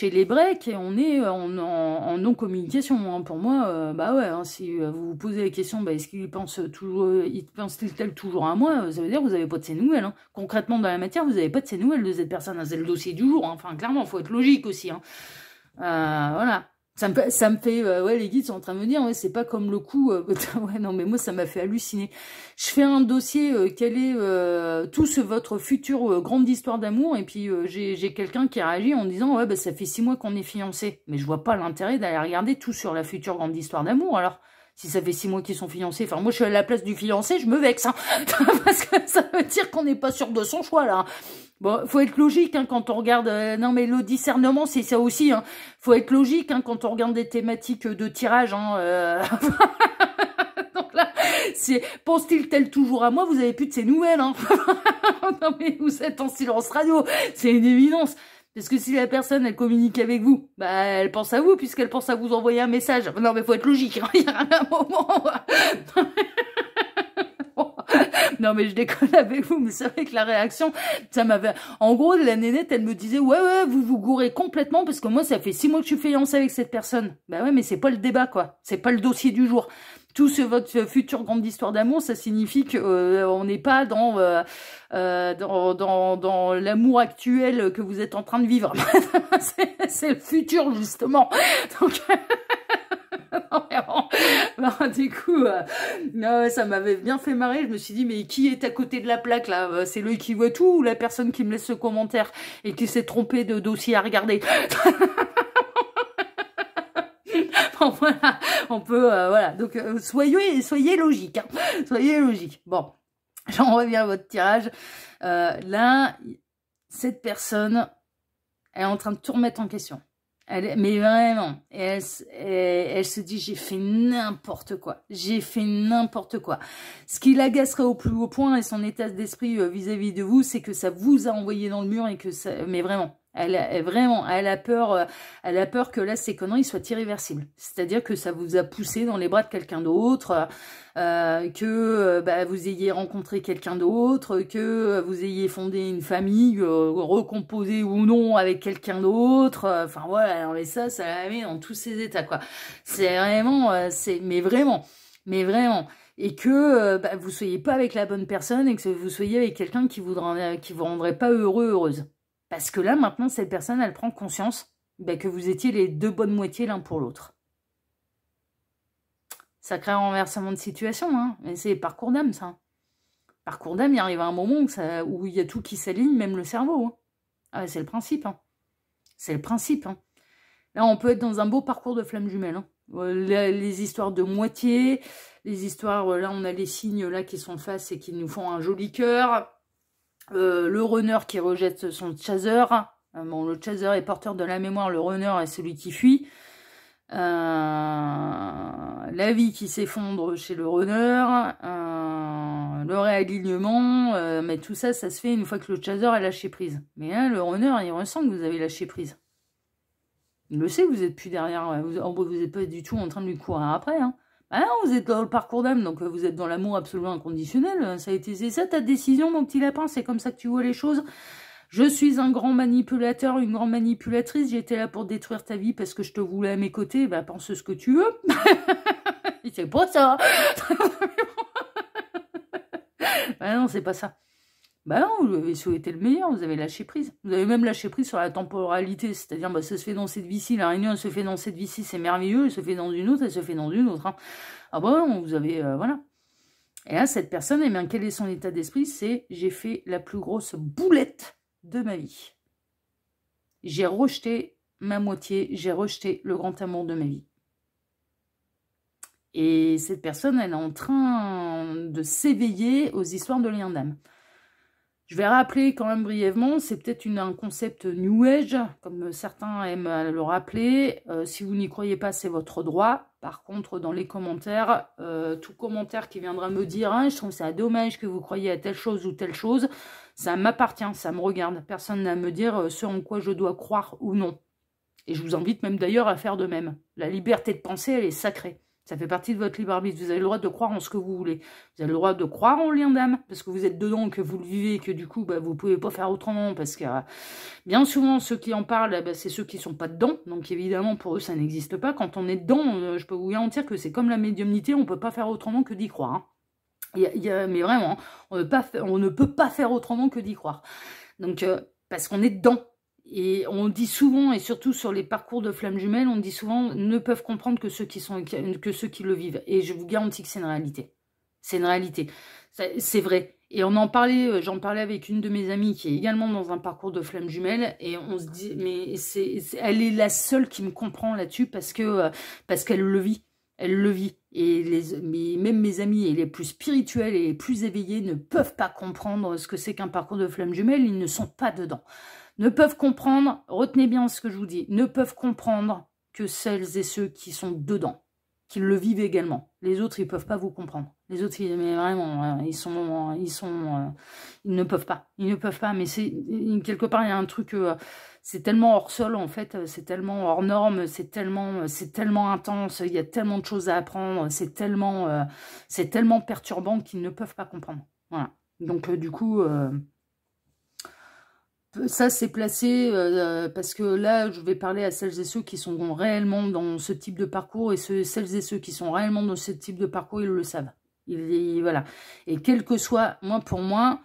les breaks et on est en non-communication. Hein. Pour moi, bah ouais, hein, si vous vous posez la question, bah, est-ce qu'il pense-t-il tel toujours à moi, ça veut dire que vous n'avez pas de ces nouvelles. Hein. Concrètement, dans la matière, vous n'avez pas de ces nouvelles de cette personne. Hein. C'est le dossier du jour. Hein. Enfin, clairement, il faut être logique aussi. Hein. Voilà. Ça me fait ouais, les guides sont en train de me dire, ouais, c'est pas comme le coup, ouais, non, mais moi, ça m'a fait halluciner. Je fais un dossier, quel est tout votre futur grande histoire d'amour, et puis j'ai quelqu'un qui a réagi en disant, ouais, bah, ça fait 6 mois qu'on est fiancés. Mais je vois pas l'intérêt d'aller regarder tout sur la future grande histoire d'amour, alors. Si ça fait 6 mois qu'ils sont fiancés, enfin, moi, je suis à la place du fiancé, je me vexe, hein, parce que ça veut dire qu'on n'est pas sûr de son choix, là. Bon, faut être logique hein, quand on regarde. Non, mais le discernement, c'est ça aussi. Hein. Faut être logique hein, quand on regarde des thématiques de tirage. Hein, Donc là, pense-t-il tel toujours à moi? Vous avez plus de ces nouvelles. Hein. Non, mais vous êtes en silence radio. C'est une évidence. Parce que si la personne, elle communique avec vous, bah, elle pense à vous, puisqu'elle pense à vous envoyer un message. Non, mais faut être logique. Hein. Il y a un moment. Non, mais je déconne avec vous, mais c'est vrai que la réaction, ça m'avait... En gros, la nénette, elle me disait, ouais, vous vous gourrez complètement, parce que moi, ça fait 6 mois que je suis fiancée avec cette personne. Bah ouais, mais c'est pas le débat, quoi. C'est pas le dossier du jour. Votre future grande histoire d'amour, ça signifie que on n'est pas dans l'amour actuel que vous êtes en train de vivre. C'est le futur, justement. Donc... Non, mais bon, du coup, ça m'avait bien fait marrer. Je me suis dit, mais qui est à côté de la plaque, là? C'est lui qui voit tout ou la personne qui me laisse ce commentaire et qui s'est trompée de dossier à regarder? Bon, voilà, on peut, voilà. Donc, soyez logique, hein. Soyez logique. Bon, j'en reviens à votre tirage. Là, cette personne est en train de tout remettre en question. Mais vraiment, elle se dit, j'ai fait n'importe quoi. J'ai fait n'importe quoi. Ce qui l'agacerait au plus haut point et son état d'esprit vis-à-vis de vous, c'est que ça vous a envoyé dans le mur et que ça... Mais vraiment, elle a peur que là, ces conneries soient irréversibles. C'est-à-dire que ça vous a poussé dans les bras de quelqu'un d'autre, que vous ayez rencontré quelqu'un d'autre, que vous ayez fondé une famille, recomposée ou non avec quelqu'un d'autre. Enfin voilà, mais ça la met dans tous ses états, quoi. C'est vraiment, mais vraiment. Et que vous soyez pas avec la bonne personne et que vous soyez avec quelqu'un qui vous rendrait pas heureuse. Parce que là, maintenant, cette personne, elle prend conscience que vous étiez les deux bonnes moitiés l'un pour l'autre. Sacré renversement de situation, hein. Mais c'est parcours d'âme, ça. Parcours d'âme, il arrive à un moment où il y a tout qui s'aligne, même le cerveau. Hein. Ah, c'est le principe. Hein. C'est le principe. Hein. Là, on peut être dans un beau parcours de flammes jumelles. Hein. Les histoires de moitié, les histoires, là, on a les signes là qui sont face et qui nous font un joli cœur. Le runner qui rejette son chaser. Bon, le chaser est porteur de la mémoire, le runner est celui qui fuit. La vie qui s'effondre chez le runner, le réalignement, mais tout ça, ça se fait une fois que le chaser a lâché prise. Mais là, le runner, il ressent que vous avez lâché prise. Il le sait que vous n'êtes plus derrière, vous n'êtes pas du tout en train de lui courir après, hein. Ah non, vous êtes dans le parcours d'âme, donc vous êtes dans l'amour absolument inconditionnel. C'est ça ta décision, mon petit lapin, c'est comme ça que tu vois les choses. Je suis un grand manipulateur, une grande manipulatrice, j'étais là pour détruire ta vie parce que je te voulais à mes côtés, pense ce que tu veux. C'est pas ça. Non, c'est pas ça. Non, vous avez souhaité le meilleur, vous avez lâché prise. Vous avez même lâché prise sur la temporalité, c'est-à-dire, ça se fait dans cette vie-ci, la réunion, elle se fait dans cette vie-ci, c'est merveilleux, elle se fait dans une autre, elle se fait dans une autre. Hein. Ah bon, vous avez, voilà. Et là, cette personne, eh bien, quel est son état d'esprit? C'est, j'ai fait la plus grosse boulette de ma vie. J'ai rejeté ma moitié, j'ai rejeté le grand amour de ma vie. Et cette personne, elle est en train de s'éveiller aux histoires de liens d'âme. Je vais rappeler quand même brièvement, c'est peut-être un concept New Age, comme certains aiment le rappeler. Si vous n'y croyez pas, c'est votre droit. Par contre, dans les commentaires, tout commentaire qui viendra me dire « je trouve ça dommage que vous croyiez à telle chose ou telle chose », ça m'appartient, ça me regarde. Personne n'a à me dire ce en quoi je dois croire ou non. Et je vous invite même d'ailleurs à faire de même. La liberté de penser, elle est sacrée. Ça fait partie de votre libre arbitre. Vous avez le droit de croire en ce que vous voulez. Vous avez le droit de croire en lien d'âme, parce que vous êtes dedans, que vous le vivez, et que du coup, vous pouvez pas faire autrement, parce que bien souvent, ceux qui en parlent, c'est ceux qui sont pas dedans. Donc évidemment, pour eux, ça n'existe pas. Quand on est dedans, je peux vous garantir que c'est comme la médiumnité, on peut pas faire autrement que d'y croire. Hein. Mais vraiment, on ne peut pas faire autrement que d'y croire. Donc, parce qu'on est dedans. Et on dit souvent, et surtout sur les parcours de flammes jumelles, on dit souvent, ne peuvent comprendre que ceux qui le vivent. Et je vous garantis que c'est une réalité. C'est une réalité. C'est vrai. Et on en parlait, j'en parlais avec une de mes amies qui est également dans un parcours de flammes jumelles. Et on se dit, mais elle est la seule qui me comprend là-dessus parce qu'elle le vit. Elle le vit. Et même mes amis et les plus spirituels et les plus éveillés ne peuvent pas comprendre ce que c'est qu'un parcours de flammes jumelles. Ils ne sont pas dedans. Ne peuvent comprendre, retenez bien ce que je vous dis, ne peuvent comprendre que celles et ceux qui sont dedans, qui le vivent également. Les autres, ils peuvent pas vous comprendre. Les autres, mais vraiment, ils ne peuvent pas. Ils ne peuvent pas, mais quelque part, il y a un truc, c'est tellement hors sol, en fait, c'est tellement hors norme, c'est tellement intense, il y a tellement de choses à apprendre, c'est tellement perturbant qu'ils ne peuvent pas comprendre. Voilà. Donc, du coup... ça, c'est placé parce que là, je vais parler à celles et ceux qui sont réellement dans ce type de parcours et celles et ceux qui sont réellement dans ce type de parcours, ils le savent. Voilà. Et quel que soit, pour moi,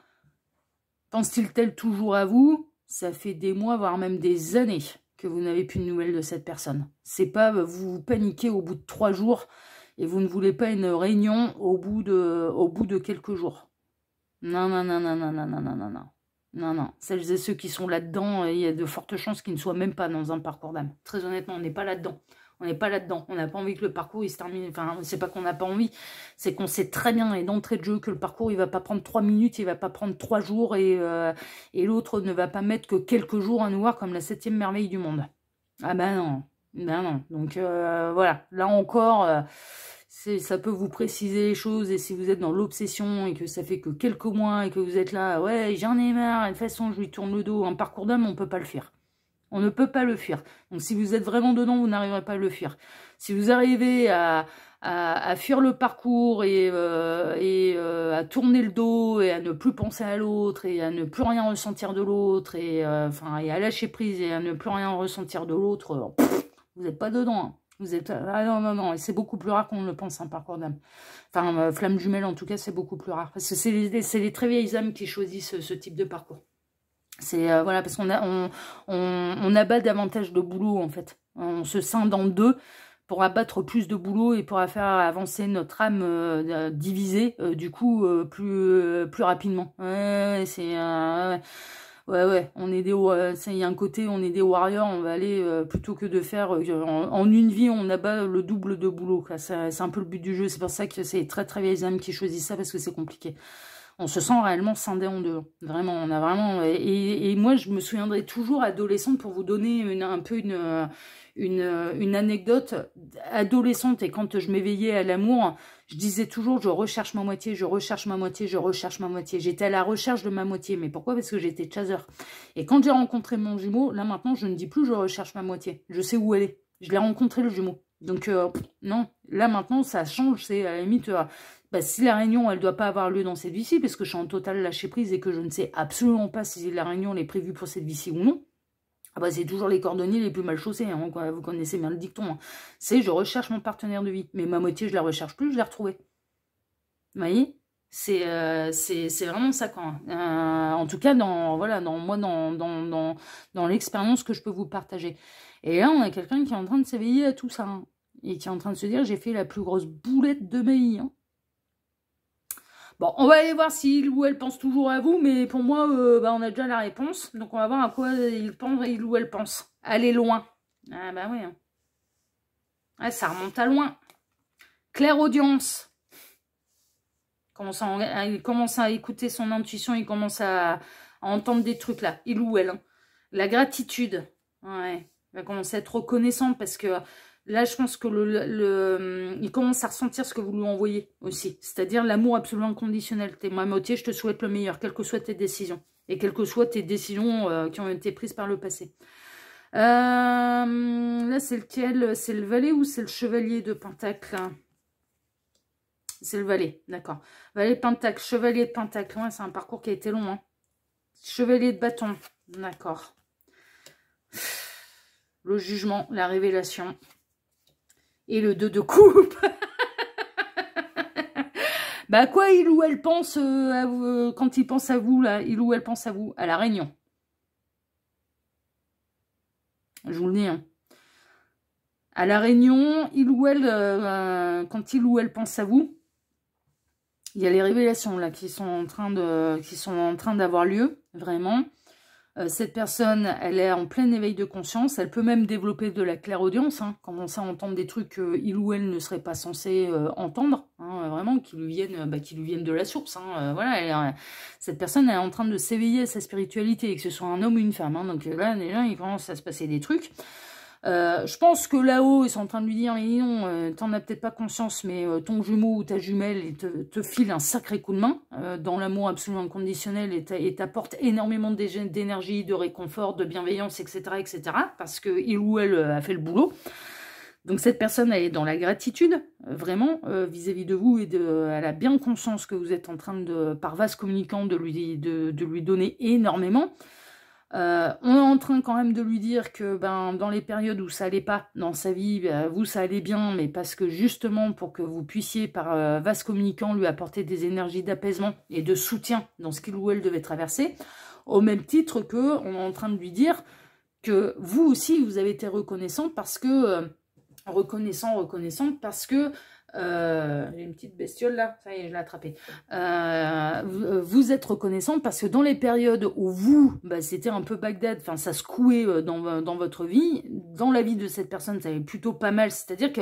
pense-t-il tel toujours à vous, ça fait des mois, voire même des années que vous n'avez plus de nouvelles de cette personne. C'est pas vous paniquez au bout de 3 jours et vous ne voulez pas une réunion au bout de quelques jours. Non, non, non, non, non, non, non, non, non, non. Non, non, celles et ceux qui sont là-dedans, il y a de fortes chances qu'ils ne soient même pas dans un parcours d'âme. Très honnêtement, on n'est pas là-dedans. On n'est pas là-dedans. On n'a pas envie que le parcours il se termine. Enfin, c'est pas qu'on n'a pas envie, c'est qu'on sait très bien et d'entrée de jeu que le parcours il va pas prendre 3 minutes, il va pas prendre 3 jours et l'autre ne va pas mettre que quelques jours à nous voir comme la 7e merveille du monde. Ah ben non, ben non. Donc voilà, là encore... ça peut vous préciser les choses, et si vous êtes dans l'obsession et que ça fait que quelques mois et que vous êtes là, ouais, j'en ai marre, de toute façon, je lui tourne le dos, un parcours d'âme, on ne peut pas le fuir. On ne peut pas le fuir. Donc, si vous êtes vraiment dedans, vous n'arriverez pas à le fuir. Si vous arrivez à fuir le parcours et à tourner le dos et à ne plus penser à l'autre et à ne plus rien ressentir de l'autre et à lâcher prise et à ne plus rien ressentir de l'autre, vous n'êtes pas dedans, hein. Vous êtes... Ah non, non, non, et c'est beaucoup plus rare qu'on ne le pense, un parcours d'âme. Enfin, flamme jumelle, en tout cas, c'est beaucoup plus rare. Parce que c'est les très vieilles âmes qui choisissent ce type de parcours. C'est, voilà, parce qu'on on abat davantage de boulot, en fait. On se scinde en deux pour abattre plus de boulot et pour faire avancer notre âme divisée, du coup, plus rapidement. Ouais, c'est... Ouais, on est il y a un côté, on est des warriors, on va aller, plutôt que de faire, en une vie, on abat le double de boulot, c'est un peu le but du jeu, c'est pour ça que c'est très très vieilles âmes qui choisissent ça, parce que c'est compliqué. On se sent réellement scindé en deux, vraiment, on a vraiment, et moi, je me souviendrai toujours adolescente, pour vous donner un peu une anecdote adolescente, et quand je m'éveillais à l'amour, je disais toujours, je recherche ma moitié, je recherche ma moitié, je recherche ma moitié. J'étais à la recherche de ma moitié. Mais pourquoi? Parce que j'étais chaser. Et quand j'ai rencontré mon jumeau, là maintenant, je ne dis plus je recherche ma moitié. Je sais où elle est. Je l'ai rencontré, le jumeau. Donc, non. Là maintenant, ça change. C'est à la limite, si la réunion, elle doit pas avoir lieu dans cette vie-ci, parce que je suis en total lâcher prise et que je ne sais absolument pas si la réunion elle est prévue pour cette vie-ci ou non. Ah bah, c'est toujours les cordonniers les plus mal chaussés, hein, vous connaissez bien le dicton. Hein. C'est je recherche mon partenaire de vie, mais ma moitié je la recherche plus, je l'ai retrouvée. Vous voyez, c'est vraiment ça quoi. En tout cas dans l'expérience que je peux vous partager. Et là on a quelqu'un qui est en train de s'éveiller à tout ça, hein, et qui est en train de se dire j'ai fait la plus grosse boulette de ma vie. Hein. Bon, on va aller voir s'il ou elle pense toujours à vous, mais pour moi, on a déjà la réponse. Donc, on va voir à quoi il ou elle pense. Aller loin. Ah bah oui. Hein. Ah, ça remonte à loin. Claire audience. Il commence à écouter son intuition, il commence à entendre des trucs là. Il ou elle. Hein. La gratitude. Ouais. Il va commencer à être reconnaissant parce que... Là, je pense que il commence à ressentir ce que vous lui envoyez aussi. C'est-à-dire l'amour absolument inconditionnel. T'es ma moitié, je te souhaite le meilleur, quelles que soient tes décisions. Et quelles que soient tes décisions qui ont été prises par le passé. Là, c'est lequel? C'est le valet ou c'est le chevalier de Pentacle? C'est le valet, d'accord. Valet de pentacle, chevalier de pentacle. Ouais, c'est un parcours qui a été long. Hein. Chevalier de bâton, d'accord. Le jugement, la révélation. Et le 2 de coupe. Bah quoi, il ou elle pense à vous, quand il pense à vous, là, il ou elle pense à vous, à la réunion. Je vous le dis, hein. À la réunion, il ou elle, quand il ou elle pense à vous, il y a les révélations là qui sont en train d'avoir lieu, vraiment. Cette personne, elle est en plein éveil de conscience. Elle peut même développer de la clairaudience, hein, commencer à entendre des trucs qu'il ou elle ne serait pas censé entendre, hein, vraiment, qui lui viennent de la source. Hein, voilà, cette personne elle est en train de s'éveiller à sa spiritualité, que ce soit un homme ou une femme. Hein, donc là, déjà, il commence à se passer des trucs. Je pense que là-haut, ils sont en train de lui dire, mais non, t'en as peut-être pas conscience, mais ton jumeau ou ta jumelle te file un sacré coup de main dans l'amour absolument inconditionnel et t'apporte énormément d'énergie, de réconfort, de bienveillance, etc., etc., parce que il ou elle a fait le boulot. Donc cette personne, elle est dans la gratitude, vraiment, vis-à-vis de vous, et elle a bien conscience que vous êtes en train de, par vase communicant, de lui donner énormément. On est en train quand même de lui dire que dans les périodes où ça allait pas dans sa vie, vous ça allait bien, mais parce que justement pour que vous puissiez par vase communicant lui apporter des énergies d'apaisement et de soutien dans ce qu'il ou elle devait traverser, au même titre que on est en train de lui dire que vous aussi vous avez été reconnaissante parce que reconnaissante parce que j'ai une petite bestiole là, ça y est, je l'ai attrapée. Vous êtes reconnaissante parce que dans les périodes où vous, c'était un peu Bagdad, enfin ça secouait dans votre vie, dans la vie de cette personne, ça allait plutôt pas mal. C'est-à-dire que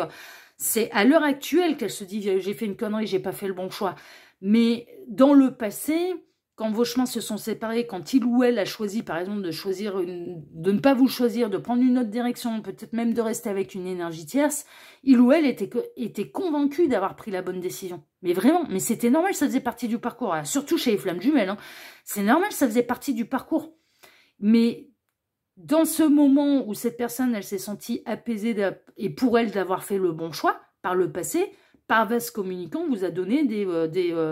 c'est à l'heure actuelle qu'elle se dit j'ai fait une connerie, j'ai pas fait le bon choix. Mais dans le passé, quand vos chemins se sont séparés, quand il ou elle a choisi, par exemple, de ne pas vous choisir, de prendre une autre direction, peut-être même de rester avec une énergie tierce, il ou elle était convaincu d'avoir pris la bonne décision. Mais vraiment, mais c'était normal, ça faisait partie du parcours. Alors, surtout chez les flammes jumelles, hein. C'est normal, ça faisait partie du parcours. Mais dans ce moment où cette personne, elle s'est sentie apaisée et pour elle d'avoir fait le bon choix, par le passé, par vase communicant, vous a donné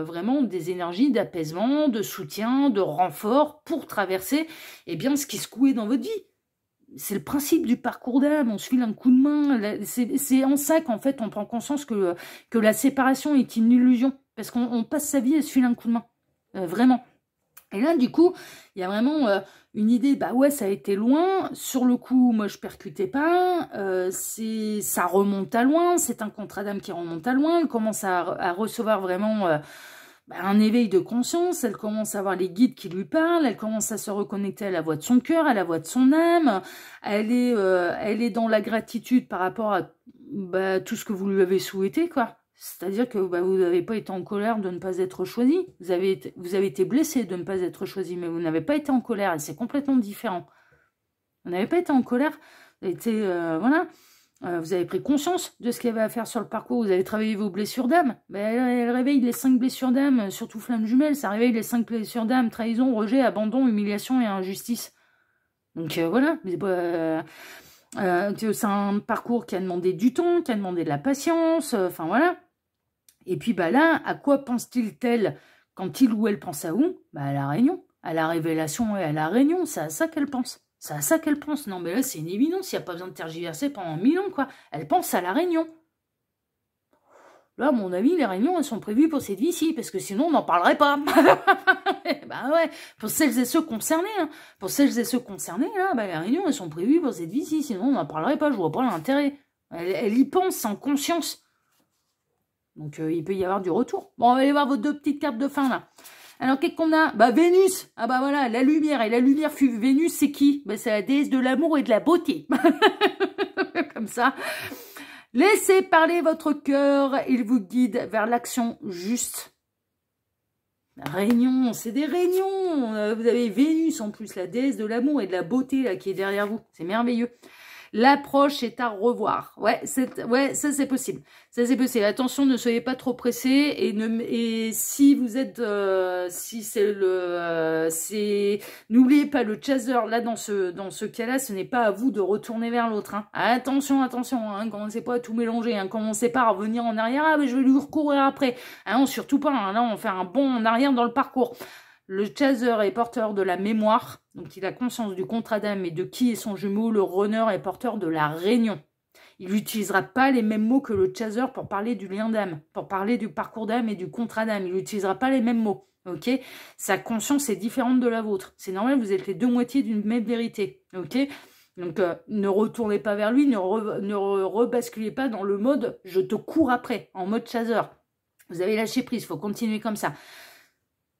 vraiment des énergies d'apaisement, de soutien, de renfort pour traverser ce qui secouait dans votre vie. C'est le principe du parcours d'âme, on se file un coup de main. C'est en ça qu'en fait on prend conscience que la séparation est une illusion, parce qu'on passe sa vie à se filer un coup de main, vraiment. Et là, du coup, il y a vraiment une idée, ouais, ça a été loin. Sur le coup, moi, je percutais pas. Ça remonte à loin. C'est un contrat d'âme qui remonte à loin. Elle commence à recevoir vraiment un éveil de conscience. Elle commence à avoir les guides qui lui parlent. Elle commence à se reconnecter à la voix de son cœur, à la voix de son âme. Elle est dans la gratitude par rapport à tout ce que vous lui avez souhaité, quoi. C'est-à-dire que vous n'avez pas été en colère de ne pas être choisi. Vous avez été blessé de ne pas être choisi, mais vous n'avez pas été en colère, et c'est complètement différent. Vous n'avez pas été en colère, vous avez été, vous avez pris conscience de ce qu'il y avait à faire sur le parcours, vous avez travaillé vos blessures d'âme. Elle réveille les 5 blessures d'âme, surtout flamme jumelle, ça réveille les 5 blessures d'âme, trahison, rejet, abandon, humiliation et injustice. Donc voilà, c'est un parcours qui a demandé du temps, qui a demandé de la patience, enfin voilà. Et puis là, à quoi pense-t-il tel quand il ou elle pense à où? À la réunion, à la révélation et à la réunion, c'est à ça qu'elle pense. C'est à ça qu'elle pense. Non mais là c'est une évidence, il n'y a pas besoin de tergiverser pendant 1000 ans quoi. Elle pense à la réunion. Là à mon avis, les réunions elles sont prévues pour cette vie-ci, parce que sinon on n'en parlerait pas. Ouais, pour celles et ceux concernés, hein. Pour celles et ceux concernés, là, les réunions elles sont prévues pour cette vie-ci, sinon on n'en parlerait pas, je vois pas l'intérêt. Elle y pense en conscience. Donc, il peut y avoir du retour. Bon, on va aller voir vos 2 petites cartes de fin, là. Alors, qu'est-ce qu'on a? Vénus. Ah voilà, la lumière. Et la lumière, Vénus, c'est qui? C'est la déesse de l'amour et de la beauté. Comme ça. Laissez parler votre cœur. Il vous guide vers l'action juste. Réunion, c'est des réunions. Vous avez Vénus, en plus, la déesse de l'amour et de la beauté, là, qui est derrière vous. C'est merveilleux. L'approche est à revoir. Ouais, ça c'est possible. Ça c'est possible. Attention, ne soyez pas trop pressés et si vous êtes, si c'est n'oubliez pas le chaser là dans ce cas-là, ce n'est pas à vous de retourner vers l'autre. Hein. Attention, hein, commencez pas à tout mélanger. Hein. Commencez pas à revenir en arrière. Ah, mais je vais lui recourir après. Ah non, surtout pas. Hein. Là, on fait un bond en arrière dans le parcours. Le chaser est porteur de la mémoire, donc il a conscience du contrat d'âme et de qui est son jumeau. Le runner est porteur de la réunion. Il n'utilisera pas les mêmes mots que le chaser pour parler du lien d'âme, pour parler du parcours d'âme et du contrat d'âme. Il n'utilisera pas les mêmes mots. Ok, sa conscience est différente de la vôtre. C'est normal, vous êtes les deux moitiés d'une même vérité. Ok, donc ne retournez pas vers lui, ne rebasculez pas dans le mode je te cours après, en mode chaser. Vous avez lâché prise, il faut continuer comme ça.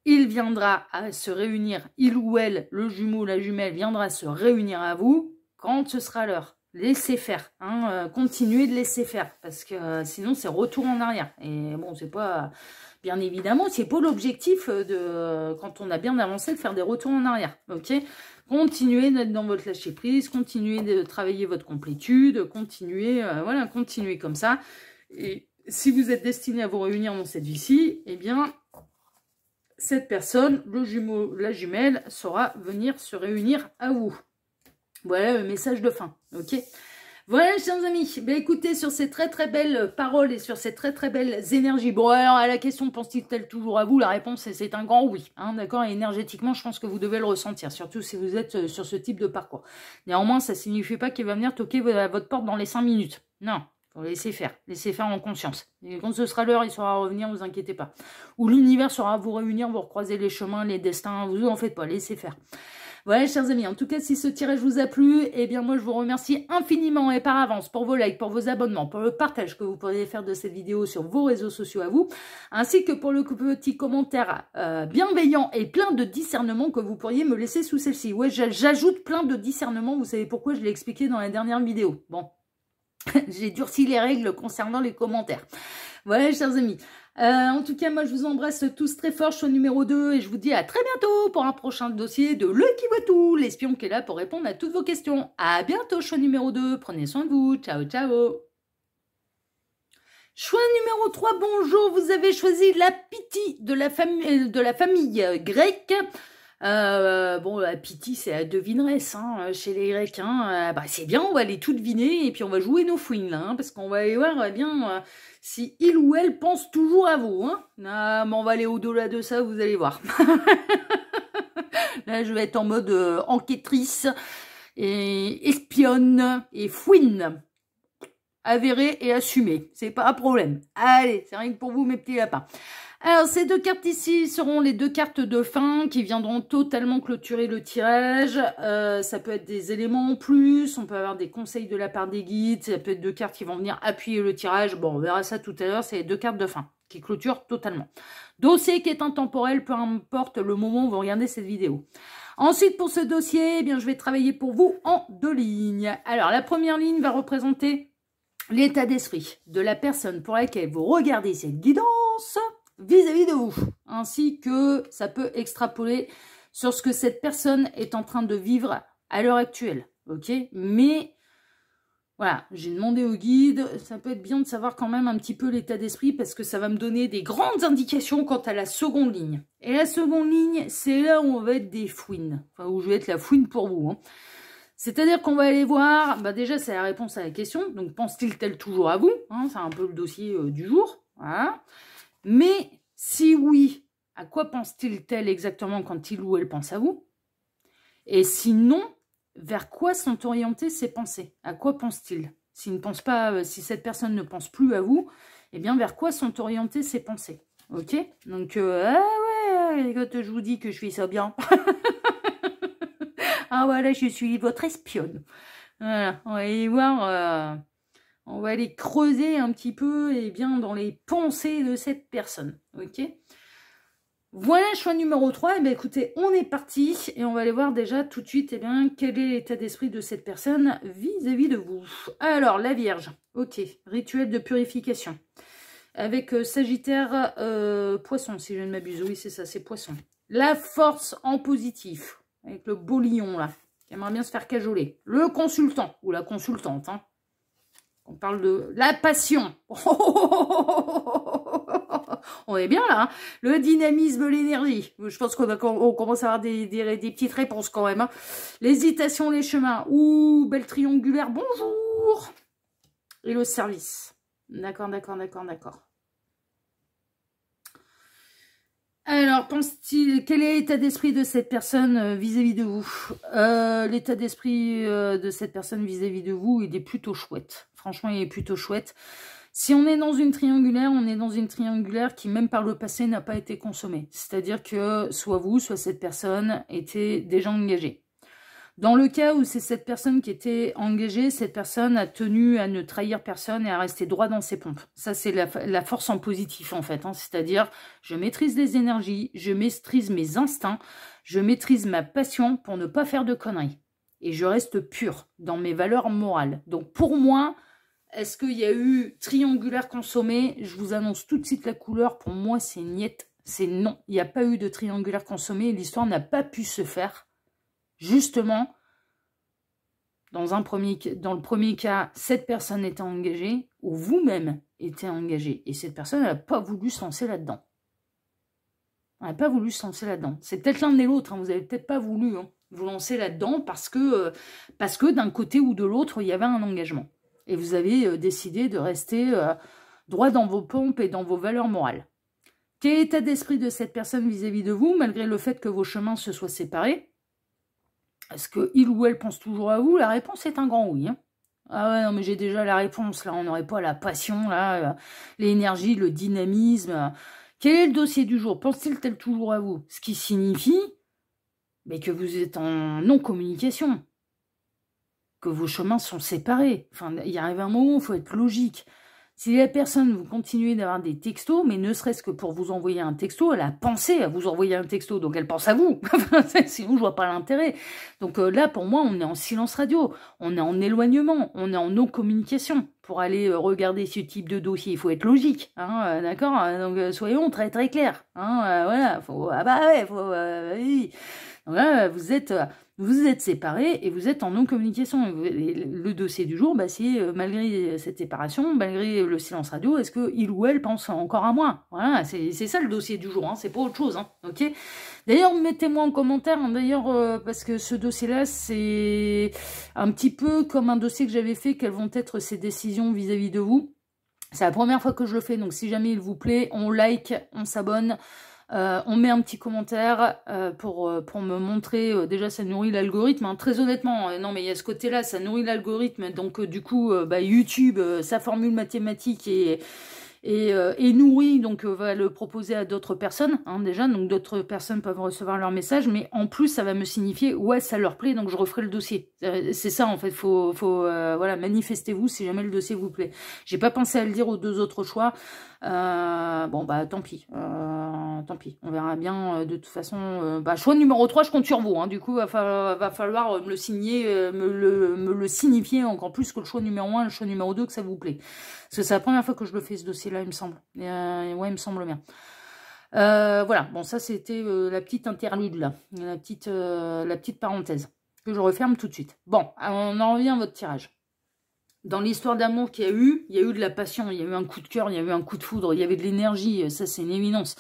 Il viendra à se réunir, il ou elle, le jumeau, la jumelle, viendra se réunir à vous quand ce sera l'heure. Laissez faire, hein, continuez de laisser faire, parce que sinon c'est retour en arrière. Et bon, c'est pas, bien évidemment, c'est pas l'objectif de, quand on a bien avancé, de faire des retours en arrière, ok? Continuez d'être dans votre lâcher prise, continuez de travailler votre complétude, continuez, voilà, continuez comme ça. Et si vous êtes destiné à vous réunir dans cette vie-ci, eh bien, cette personne, le jumeau, la jumelle, saura venir se réunir à vous. Voilà le message de fin, ok? Voilà, chers amis, ben écoutez, sur ces très très belles paroles et sur ces très très belles énergies. Bon, alors, à la question, pense-t-il toujours à vous? La réponse, c'est un grand oui, hein, d'accord? Et énergétiquement, je pense que vous devez le ressentir, surtout si vous êtes sur ce type de parcours. Néanmoins, ça ne signifie pas qu'il va venir toquer à votre porte dans les 5 minutes. Non. Faut laisser faire en conscience. Et quand ce sera l'heure, il saura revenir, vous inquiétez pas. Ou l'univers saura vous réunir, vous recroiser les chemins, les destins, vous en faites pas, laissez faire. Voilà, chers amis, en tout cas, si ce tirage vous a plu, eh bien moi je vous remercie infiniment et par avance pour vos likes, pour vos abonnements, pour le partage que vous pourriez faire de cette vidéo sur vos réseaux sociaux à vous, ainsi que pour le petit commentaire bienveillant et plein de discernement que vous pourriez me laisser sous celle-ci. Ouais, j'ajoute plein de discernement, vous savez pourquoi, je l'ai expliqué dans la dernière vidéo. Bon. J'ai durci les règles concernant les commentaires. Voilà, chers amis. En tout cas, moi, je vous embrasse tous très fort, choix numéro 2, et je vous dis à très bientôt pour un prochain dossier de Le Qui Voit Tout, l'espion qui est là pour répondre à toutes vos questions. À bientôt, choix numéro 2. Prenez soin de vous. Ciao, ciao. Choix numéro 3, bonjour. Vous avez choisi la Pythie de la famille grecque. Bon, la Pythie, c'est la devineresse, hein, chez les Grecs, hein. Bah, c'est bien, on va aller tout deviner, et puis on va jouer nos fouines, là, hein, parce qu'on va aller voir, bien, si il ou elle pense toujours à vous, hein. Ah, mais on va aller au-delà de ça, vous allez voir. Là, je vais être en mode enquêtrice, et espionne, et fouine. Avérée et assumée, c'est pas un problème. Allez, c'est rien que pour vous, mes petits lapins. Alors, ces deux cartes ici seront les deux cartes de fin qui viendront totalement clôturer le tirage. Ça peut être des éléments en plus, on peut avoir des conseils de la part des guides, ça peut être deux cartes qui vont venir appuyer le tirage. Bon, on verra ça tout à l'heure, c'est les deux cartes de fin qui clôturent totalement. Dossier qui est intemporel, peu importe le moment où vous regardez cette vidéo. Ensuite, pour ce dossier, eh bien, je vais travailler pour vous en 2 lignes. Alors, la première ligne va représenter l'état d'esprit de la personne pour laquelle vous regardez cette guidance vis-à-vis de vous, ainsi que ça peut extrapoler sur ce que cette personne est en train de vivre à l'heure actuelle, ok? Mais, voilà, j'ai demandé au guide, ça peut être bien de savoir quand même un petit peu l'état d'esprit, parce que ça va me donner des grandes indications quant à la seconde ligne. Et la seconde ligne, c'est là où on va être des fouines, enfin, où je vais être la fouine pour vous, hein. C'est-à-dire qu'on va aller voir, bah déjà c'est la réponse à la question, donc pense-t-il tel toujours à vous, hein, c'est un peu le dossier du jour, voilà. Mais si oui, à quoi pense-t-il tel exactement quand il ou elle pense à vous? Et sinon, vers quoi sont orientées ses pensées? À quoi pense-t-il? S'il ne pense pas, si cette personne ne pense plus à vous, eh bien vers quoi sont orientées ses pensées? Ok? Donc, ah ouais, quand je vous dis que je fais ça bien. Ah voilà, je suis votre espionne. Voilà, on va aller voir, on va aller creuser un petit peu, et bien dans les pensées de cette personne. Ok? Voilà, choix numéro 3. Eh bien, écoutez, on est parti et on va aller voir déjà tout de suite, eh bien, quel est l'état d'esprit de cette personne vis-à-vis de vous. Alors, la Vierge. Ok, rituel de purification. Avec Sagittaire, Poisson, si je ne m'abuse. Oui, c'est ça, c'est Poisson. La force en positif. Avec le beau lion, là. qui aimerait bien se faire cajoler. Le consultant ou la consultante, hein. On parle de la passion. On est bien là, hein. Le dynamisme, l'énergie. Je pense qu'on commence à avoir des petites réponses quand même, hein. L'hésitation, les chemins. Ouh, belle triangulaire, bonjour. Et le service. D'accord, d'accord, d'accord, d'accord. Alors, pense-t-il, quel est l'état d'esprit de cette personne vis-à-vis de vous? L'état d'esprit de cette personne vis-à-vis de vous, il est plutôt chouette. Franchement, il est plutôt chouette. Si on est dans une triangulaire, on est dans une triangulaire qui, même par le passé, n'a pas été consommée. C'est-à-dire que soit vous, soit cette personne était déjà engagée. Dans le cas où c'est cette personne qui était engagée, cette personne a tenu à ne trahir personne et à rester droit dans ses pompes. Ça, c'est la force en positif, en fait, hein. C'est-à-dire, je maîtrise les énergies, je maîtrise mes instincts, je maîtrise ma passion pour ne pas faire de conneries. Et je reste pure dans mes valeurs morales. Donc, pour moi, est-ce qu'il y a eu triangulaire consommé? Je vous annonce tout de suite la couleur. Pour moi, c'est niet. C'est non. Il n'y a pas eu de triangulaire consommé. L'histoire n'a pas pu se faire. Justement, dans le premier cas, cette personne était engagée ou vous-même étiez engagé. Et cette personne n'a pas voulu se lancer là-dedans. Elle n'a pas voulu se lancer là-dedans. C'est peut-être l'un et l'autre. Hein. Vous n'avez peut-être pas voulu vous lancer là-dedans parce que d'un côté ou de l'autre, il y avait un engagement. Et vous avez décidé de rester droit dans vos pompes et dans vos valeurs morales. Quel est l'état d'esprit de cette personne vis-à-vis de vous, malgré le fait que vos chemins se soient séparés? Est-ce qu'il ou elle pense toujours à vous? La réponse est un grand oui. Hein. Ah ouais, non, mais j'ai déjà la réponse, là. On n'aurait pas la passion, là, l'énergie, le dynamisme. Quel est le dossier du jour? Pense-t-il toujours à vous? Ce qui signifie mais que vous êtes en non-communication. Que vos chemins sont séparés. Enfin, il arrive un moment où il faut être logique. Si la personne, vous continuez d'avoir des textos, mais ne serait-ce que pour vous envoyer un texto, elle a pensé à vous envoyer un texto, donc elle pense à vous. Sinon, je vois pas l'intérêt. Donc là, pour moi, on est en silence radio, on est en éloignement, on est en non-communication. Pour aller regarder ce type de dossier, il faut être logique, hein, d'accord? Donc soyons très très clairs. Hein, voilà, oui. Donc là, vous êtes séparés et vous êtes en non-communication. Le dossier du jour, bah, c'est malgré cette séparation, malgré le silence radio, est-ce qu'il ou elle pense encore à moi? Voilà, c'est ça le dossier du jour, hein, c'est pas autre chose. Hein, ok. D'ailleurs, mettez-moi en commentaire, hein, d'ailleurs, parce que ce dossier-là, c'est un petit peu comme un dossier que j'avais fait, quelles vont être ces décisions vis-à-vis de vous. C'est la première fois que je le fais, donc si jamais il vous plaît, on like, on s'abonne. On met un petit commentaire pour me montrer, déjà ça nourrit l'algorithme, hein, très honnêtement, non mais il y a ce côté-là, ça nourrit l'algorithme, donc du coup, YouTube, sa formule mathématique est nourri, donc va le proposer à d'autres personnes, hein, déjà, donc d'autres personnes peuvent recevoir leur message, mais en plus ça va me signifier, ouais, ça leur plaît, donc je referai le dossier. C'est ça en fait, faut voilà, manifestez-vous si jamais le dossier vous plaît. J'ai pas pensé à le dire aux deux autres choix, bon bah tant pis, on verra bien, de toute façon, choix numéro 3, je compte sur vous, hein, du coup va falloir me le signer, me le signifier encore plus que le choix numéro 1, le choix numéro 2, que ça vous plaît. Parce que c'est la première fois que je le fais ce dossier-là, il me semble. Ouais, il me semble bien. Voilà, bon ça c'était la petite interlude là, la petite parenthèse, que je referme tout de suite. Bon, on en revient à votre tirage. Dans l'histoire d'amour qu'il y a eu de la passion, il y a eu un coup de cœur, il y a eu un coup de foudre, il y avait de l'énergie, ça c'est une évidence.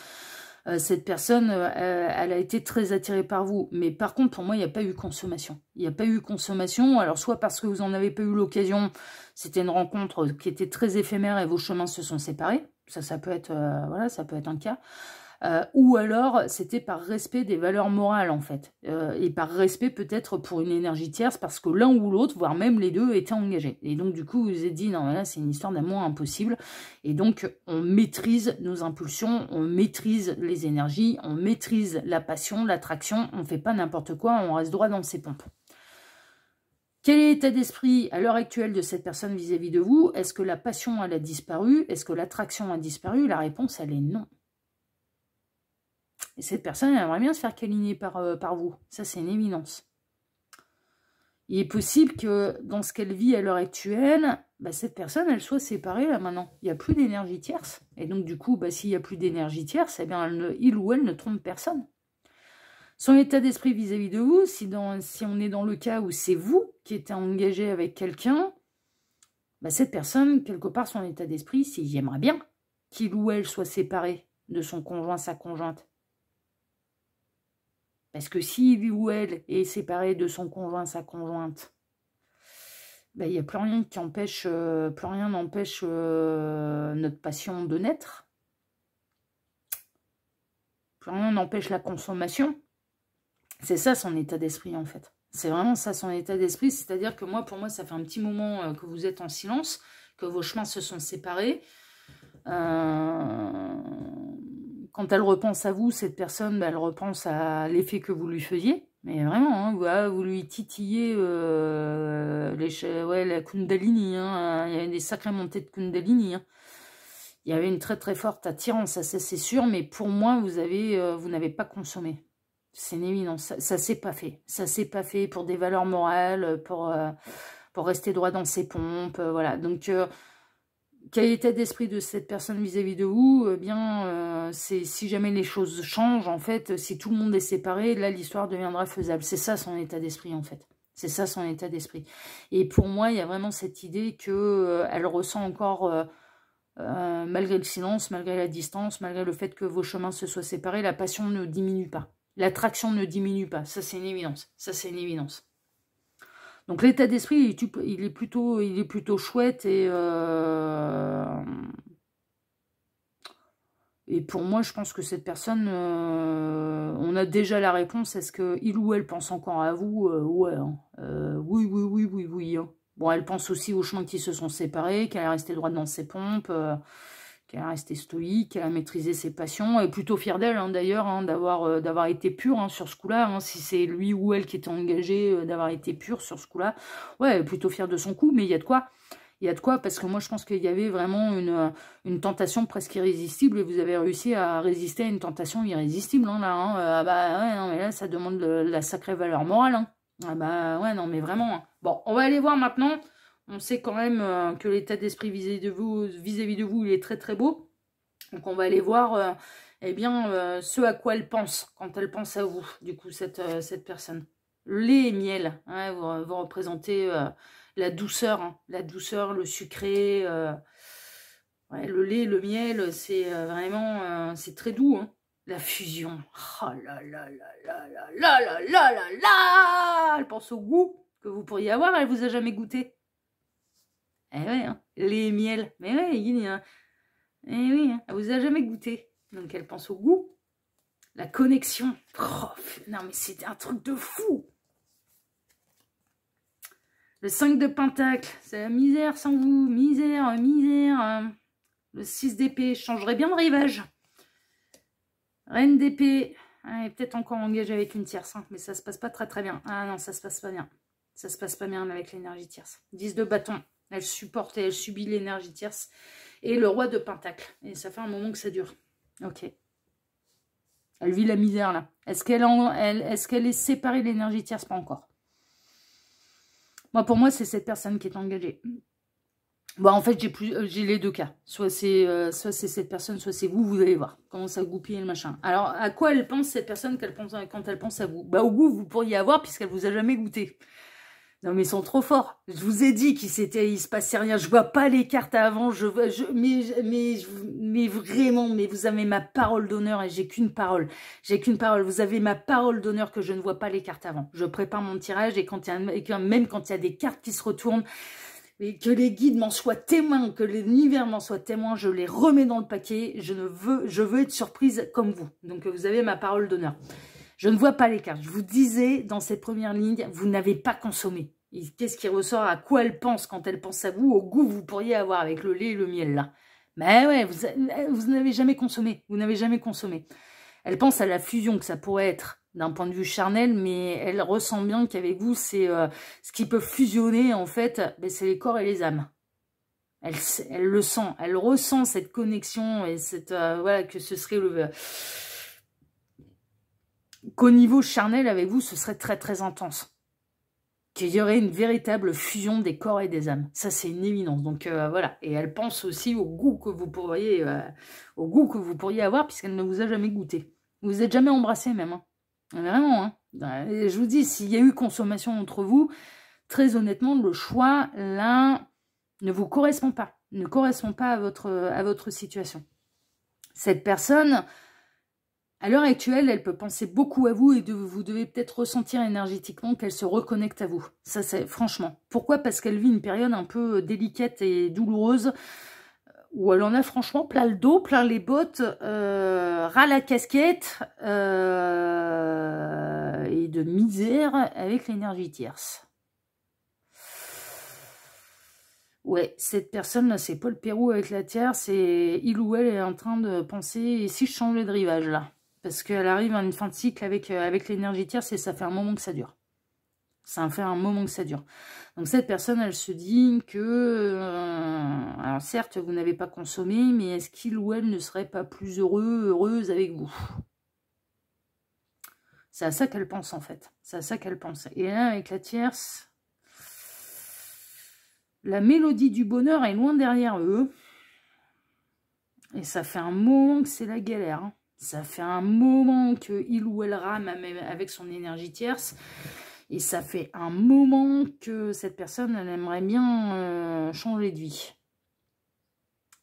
Cette personne, elle a été très attirée par vous. Mais par contre, pour moi, il n'y a pas eu consommation. Il n'y a pas eu consommation. Alors, soit parce que vous n'en avez pas eu l'occasion, c'était une rencontre qui était très éphémère et vos chemins se sont séparés. Ça peut être, voilà, ça peut être un cas. Ou alors, c'était par respect des valeurs morales, en fait. Et par respect, peut-être, pour une énergie tierce, parce que l'un ou l'autre, voire même les deux, étaient engagés. Et donc, du coup, vous vous êtes dit, non, là, c'est une histoire d'amour impossible. Et donc, on maîtrise nos impulsions, on maîtrise les énergies, on maîtrise la passion, l'attraction, on ne fait pas n'importe quoi, on reste droit dans ses pompes. Quel est l'état d'esprit à l'heure actuelle de cette personne vis-à-vis de vous? Est-ce que la passion, elle a disparu? Est-ce que l'attraction a disparu? La réponse, elle est non. Et cette personne, elle aimerait bien se faire câliner par vous. Ça, c'est une évidence. Il est possible que dans ce qu'elle vit à l'heure actuelle, cette personne, elle soit séparée là maintenant. Il n'y a plus d'énergie tierce. Et donc, du coup, s'il n'y a plus d'énergie tierce, eh bien, il ou elle ne trompe personne. Son état d'esprit vis-à-vis de vous, si on est dans le cas où c'est vous qui êtes engagé avec quelqu'un, bah cette personne, quelque part, son état d'esprit, c'est j'aimerais bien qu'il ou elle soit séparé de son conjoint, sa conjointe. Parce que si lui ou elle est séparé de son conjoint, sa conjointe, bah, il n'y a plus rien qui empêche, plus rien n'empêche notre passion de naître. Plus rien n'empêche la consommation. C'est ça son état d'esprit en fait. C'est vraiment ça son état d'esprit. C'est-à-dire que moi, pour moi, ça fait un petit moment que vous êtes en silence, que vos chemins se sont séparés. Quand elle repense à vous, cette personne, bah, elle repense à l'effet que vous lui faisiez. Mais vraiment, hein, vous lui titillez la Kundalini. Hein, il y avait des sacrées montées de Kundalini. Hein. Il y avait une très très forte attirance, ça c'est sûr. Mais pour moi, vous n'avez pas consommé. C'est une évidence. Ça s'est pas fait. Ça s'est pas fait pour des valeurs morales, pour rester droit dans ses pompes. Voilà. Donc... quel état d'esprit de cette personne vis-à-vis de vous, eh bien, c'est si jamais les choses changent, en fait, si tout le monde est séparé, là, l'histoire deviendra faisable. C'est ça son état d'esprit, en fait. C'est ça son état d'esprit. Et pour moi, il y a vraiment cette idée que elle ressent encore, malgré le silence, malgré la distance, malgré le fait que vos chemins se soient séparés, la passion ne diminue pas. L'attraction ne diminue pas. Ça, c'est une évidence. Ça, c'est une évidence. Donc l'état d'esprit, il est plutôt chouette et pour moi, je pense que cette personne, on a déjà la réponse. Est-ce qu'il ou elle pense encore à vous? Ouais. Hein. Oui. Hein. Bon, elle pense aussi aux chemins qui se sont séparés, qu'elle est restée droite dans ses pompes, qu'elle est restée stoïque, qu'elle a maîtrisé ses passions, et plutôt fière d'elle, hein, d'ailleurs, hein, d'avoir été pure hein, sur ce coup-là, hein, si c'est lui ou elle qui était engagé, d'avoir été pure sur ce coup-là, ouais, elle est plutôt fière de son coup, mais il y a de quoi. Il y a de quoi, parce que moi, je pense qu'il y avait vraiment une tentation presque irrésistible, et vous avez réussi à résister à une tentation irrésistible, hein, là, hein, bah ouais, non, mais là, ça demande la sacrée valeur morale, hein. Ah bah ouais, non, mais vraiment. Hein. Bon, on va aller voir maintenant. On sait quand même que l'état d'esprit vis-à-vis de vous, il est très très beau. Donc on va aller voir eh bien, ce à quoi elle pense quand elle pense à vous, du coup, cette personne. Lait et miel, hein, vous représentez la douceur, hein, le sucré. Ouais, le lait, le miel, c'est vraiment, c'est très doux. Hein. La fusion. Oh là là là là là là là là là là. Elle pense au goût que vous pourriez avoir, elle vous a jamais goûté. Eh ouais, hein, les miels. Mais ouais, eh oui, hein, elle vous a jamais goûté. Donc elle pense au goût. La connexion. Oh, non mais c'est un truc de fou. Le 5 de Pentacle. C'est la misère sans vous. Misère. Le 6 d'épée. Je changerais bien de rivage. Reine d'épée. Elle est peut-être encore engagée avec une tierce. Hein, mais ça se passe pas très très bien. Ah non, ça se passe pas bien. Ça se passe pas bien avec l'énergie tierce. 10 de bâton. Elle supporte et elle subit l'énergie tierce. Et le roi de Pentacle. Et ça fait un moment que ça dure. Ok. Elle vit la misère là. Est-ce qu'elle est séparée de l'énergie tierce? Pas encore. Moi, pour moi, c'est cette personne qui est engagée. Bon, en fait, j'ai les deux cas. Soit c'est cette personne, soit c'est vous. Vous allez voir comment ça goupille le machin. Alors, à quoi elle pense cette personne quand elle pense à vous? Bah, au goût, vous pourriez avoir puisqu'elle vous a jamais goûté. Non, mais ils sont trop forts. Je vous ai dit il se passait rien. Je vois pas les cartes avant. Mais vraiment, mais vous avez ma parole d'honneur et j'ai qu'une parole. J'ai qu'une parole. Vous avez ma parole d'honneur que je ne vois pas les cartes avant. Je prépare mon tirage et même quand il y a des cartes qui se retournent, et que les guides m'en soient témoins, que l'univers m'en soit témoin, je les remets dans le paquet. Je veux être surprise comme vous. Donc, vous avez ma parole d'honneur. Je ne vois pas les cartes. Je vous disais, dans cette première ligne, vous n'avez pas consommé. Qu'est-ce qui ressort? À quoi elle pense quand elle pense à vous? Au goût que vous pourriez avoir avec le lait et le miel, là. Mais ouais, vous n'avez jamais consommé. Vous n'avez jamais consommé. Elle pense à la fusion que ça pourrait être d'un point de vue charnel, mais elle ressent bien qu'avec vous, c'est ce qui peut fusionner, en fait, ben, c'est les corps et les âmes. Elle le sent. Elle ressent cette connexion et voilà, que ce serait qu'au niveau charnel, avec vous, ce serait très, très intense. Qu'il y aurait une véritable fusion des corps et des âmes. Ça, c'est une évidence. Donc, voilà. Et elle pense aussi au goût que vous pourriez avoir, puisqu'elle ne vous a jamais goûté. Vous vous êtes jamais embrassé, même. Hein. Vraiment, hein. Et je vous dis, s'il y a eu consommation entre vous, très honnêtement, le choix, là, ne vous correspond pas. Ne correspond pas à votre situation. Cette personne, à l'heure actuelle, elle peut penser beaucoup à vous et vous devez peut-être ressentir énergétiquement qu'elle se reconnecte à vous. Ça, c'est franchement. Pourquoi? Parce qu'elle vit une période un peu délicate et douloureuse où elle en a franchement plein le dos, plein les bottes, ras la casquette et de misère avec l'énergie tierce. Ouais, cette personne-là, c'est Paul Pérou avec la tierce et il ou elle est en train de penser, et si je changeais de rivage là? Parce qu'elle arrive à une fin de cycle avec l'énergie tierce et ça fait un moment que ça dure. Ça fait un moment que ça dure. Donc cette personne, elle se dit que, alors certes, vous n'avez pas consommé, mais est-ce qu'il ou elle ne serait pas plus heureuse avec vous? C'est à ça qu'elle pense en fait. C'est à ça qu'elle pense. Et là, avec la tierce, la mélodie du bonheur est loin derrière eux. Et ça fait un moment que c'est la galère. Hein. Ça fait un moment qu'il ou elle rame avec son énergie tierce. Et ça fait un moment que cette personne, elle aimerait bien changer de vie.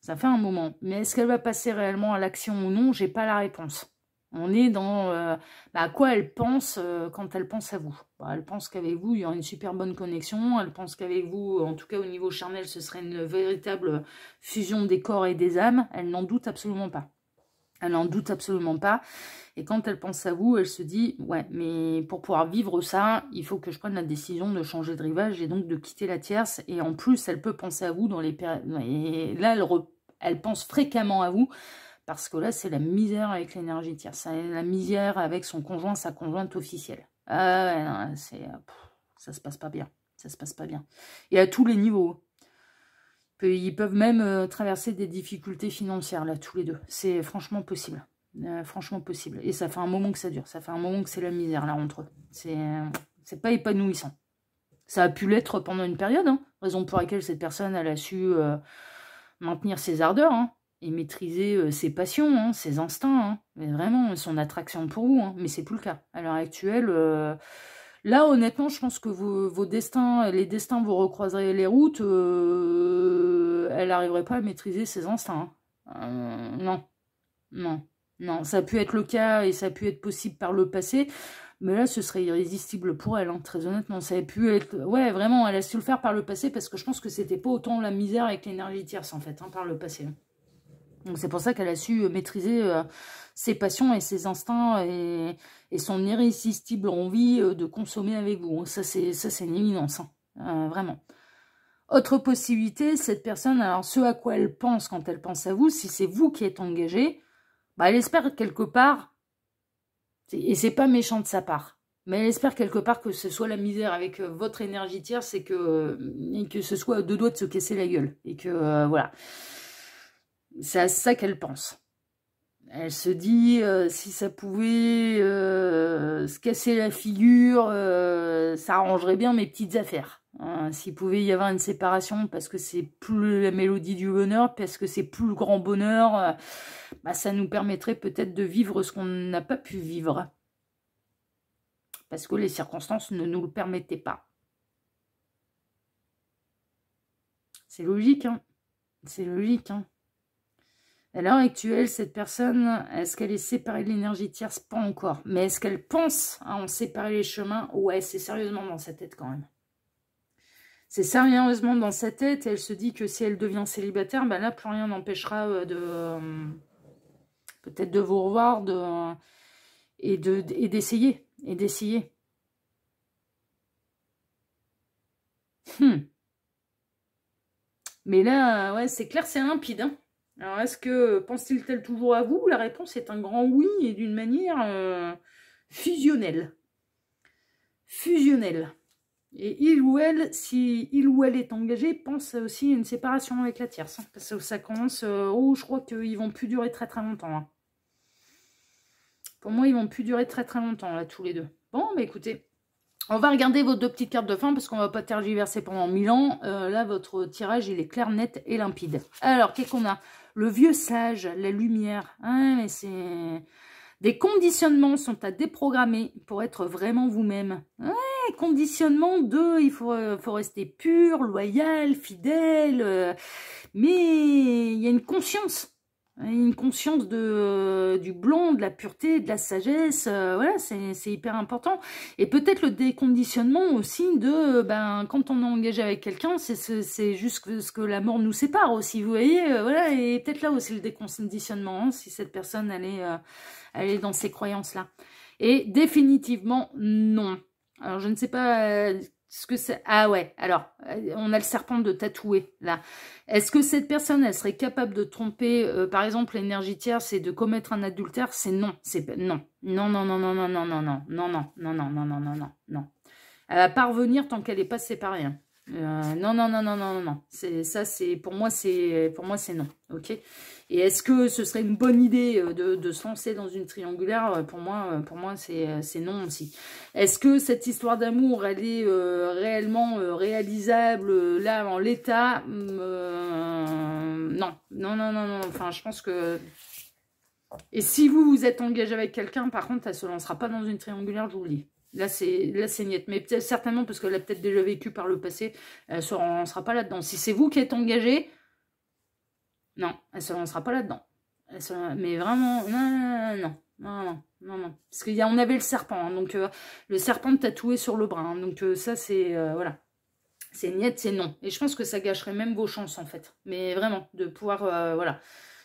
Ça fait un moment. Mais est-ce qu'elle va passer réellement à l'action ou non? J'ai pas la réponse. On est dans à quoi elle pense quand elle pense à vous. Bah, elle pense qu'avec vous, il y aura une super bonne connexion. Elle pense qu'avec vous, en tout cas au niveau charnel, ce serait une véritable fusion des corps et des âmes. Elle n'en doute absolument pas. Elle n'en doute absolument pas. Et quand elle pense à vous, elle se dit, ouais, mais pour pouvoir vivre ça, il faut que je prenne la décision de changer de rivage et donc de quitter la tierce. Et en plus, elle peut penser à vous dans les périodes. Et là, elle pense fréquemment à vous. Parce que là, c'est la misère avec l'énergie tierce. C'est la misère avec son conjoint, sa conjointe officielle. Ah ouais, ça se passe pas bien. Ça se passe pas bien. Et à tous les niveaux. Ils peuvent même traverser des difficultés financières, là, tous les deux. C'est franchement possible. Franchement possible. Et ça fait un moment que ça dure. Ça fait un moment que c'est la misère, là, entre eux. C'est pas épanouissant. Ça a pu l'être pendant une période, hein. Raison pour laquelle cette personne, elle a su maintenir ses ardeurs, hein. Et maîtriser ses passions, hein, ses instincts, hein, mais vraiment son attraction pour vous, hein, mais c'est plus le cas. À l'heure actuelle, là honnêtement, je pense que vos destins, les destins vous recroiserez les routes, elle n'arriverait pas à maîtriser ses instincts. Hein. Non, non, non, ça a pu être le cas et ça a pu être possible par le passé, mais là ce serait irrésistible pour elle, hein, très honnêtement. Ça a pu être, ouais, vraiment, elle a su le faire par le passé parce que je pense que c'était pas autant la misère avec l'énergie tierce en fait, hein, par le passé. Donc c'est pour ça qu'elle a su maîtriser ses passions et ses instincts et son irrésistible envie de consommer avec vous. Ça c'est une éminence, hein, vraiment. Autre possibilité, cette personne, alors ce à quoi elle pense quand elle pense à vous, si c'est vous qui êtes engagé, bah, elle espère quelque part, et c'est pas méchant de sa part, mais elle espère quelque part que ce soit la misère avec votre énergie tierce et que ce soit à deux doigts de se casser la gueule. Et que, voilà. C'est à ça qu'elle pense. Elle se dit, si ça pouvait se casser la figure, ça arrangerait bien mes petites affaires. Hein. S'il pouvait y avoir une séparation parce que c'est plus la mélodie du bonheur, parce que c'est plus le grand bonheur, bah, ça nous permettrait peut-être de vivre ce qu'on n'a pas pu vivre. Parce que les circonstances ne nous le permettaient pas. C'est logique, hein. C'est logique, hein. À l'heure actuelle, cette personne, est-ce qu'elle est séparée de l'énergie tierce? Pas encore. Mais est-ce qu'elle pense à en séparer les chemins? Ouais, c'est sérieusement dans sa tête quand même. C'est sérieusement dans sa tête et elle se dit que si elle devient célibataire, ben là, plus rien n'empêchera peut-être de vous revoir et d'essayer. Et d'essayer. Mais là, ouais, c'est clair, c'est limpide, hein. Alors, est-ce que pense-t-il toujours à vous? La réponse est un grand oui et d'une manière fusionnelle. Fusionnelle. Et il ou elle, si il ou elle est engagé, pense aussi à une séparation avec la tierce. Hein, parce que ça commence... oh, je crois qu'ils vont plus durer très très longtemps. Hein. Pour moi, ils vont plus durer très très longtemps, là, tous les deux. Bon, bah écoutez... On va regarder vos deux petites cartes de fin parce qu'on ne va pas tergiverser pendant 1000 ans. Là, votre tirage, il est clair, net et limpide. Alors, qu'est-ce qu'on a? Le vieux sage, la lumière. Ah, mais c'est... Des conditionnements sont à déprogrammer pour être vraiment vous-même. Ouais, conditionnement de, il faut rester pur, loyal, fidèle, mais il y a une conscience. Une conscience du blanc, de la pureté, de la sagesse, voilà, c'est hyper important. Et peut-être le déconditionnement aussi de, quand on est engagé avec quelqu'un, c'est juste ce que la mort nous sépare aussi, vous voyez, voilà, et peut-être là aussi le déconditionnement, hein, si cette personne, elle est dans ces croyances-là. Et définitivement, non. Alors, je ne sais pas ce que c'est. Ah ouais, alors, on a le serpent de tatoué, là. Est-ce que cette personne, elle serait capable de tromper, par exemple, l'énergie tierce et de commettre un adultère? C'est non. C'est non. Non, non, non, non, non, non, non, non, non, non, non, non, non, non, non, non, non. Elle va pas revenir tant qu'elle n'est pas séparée. Hein. Non, non, non, non, non, non, non. Pour moi, c'est non. Ok. Et est-ce que ce serait une bonne idée de se lancer dans une triangulaire? Pour moi, c'est non aussi. Est-ce que cette histoire d'amour, elle est réellement réalisable là en l'état? Non, non, non, non, non. Enfin, je pense que. Et si vous êtes engagé avec quelqu'un, par contre, elle se lancera pas dans une triangulaire, je vous le dis. Là, c'est niet. Mais peut-être certainement, parce qu'elle a peut-être déjà vécu par le passé, elle ne se lancera pas là-dedans. Si c'est vous qui êtes engagé, non, elle ne se lancera pas là-dedans. Mais vraiment, non, non, non, non, non, non. Parce qu'on avait le serpent, hein, donc le serpent tatoué sur le bras. Hein, donc ça, c'est, voilà. C'est niet, c'est non. Et je pense que ça gâcherait même vos chances, en fait. Mais vraiment, de pouvoir, voilà.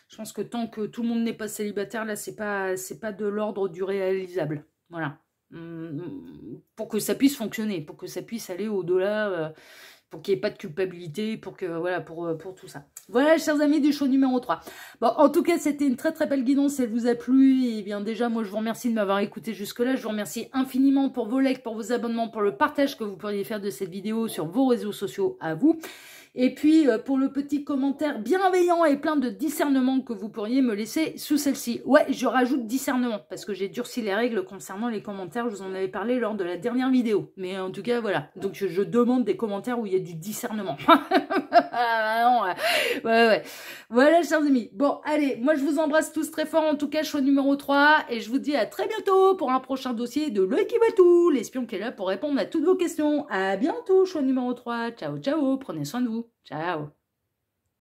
Je pense que tant que tout le monde n'est pas célibataire, là, c'est pas de l'ordre du réalisable. Voilà. Pour que ça puisse fonctionner, pour que ça puisse aller au-delà, pour qu'il n'y ait pas de culpabilité, pour que voilà, pour tout ça. Voilà, chers amis du show numéro 3. Bon, en tout cas, c'était une très très belle guidance, elle vous a plu. Et bien déjà, moi, je vous remercie de m'avoir écouté jusque-là. Je vous remercie infiniment pour vos likes, pour vos abonnements, pour le partage que vous pourriez faire de cette vidéo sur vos réseaux sociaux à vous. Et puis, pour le petit commentaire bienveillant et plein de discernement que vous pourriez me laisser sous celle-ci. Ouais, je rajoute discernement, parce que j'ai durci les règles concernant les commentaires. Je vous en avais parlé lors de la dernière vidéo. Mais en tout cas, voilà. Donc, je demande des commentaires où il y a du discernement. Ouais. Voilà, chers amis. Bon, allez, moi, je vous embrasse tous très fort. En tout cas, choix numéro 3. Et je vous dis à très bientôt pour un prochain dossier de l'œil qui voit tout. L'espion qui est là pour répondre à toutes vos questions. À bientôt, choix numéro 3. Ciao, ciao. Prenez soin de vous. Ciao.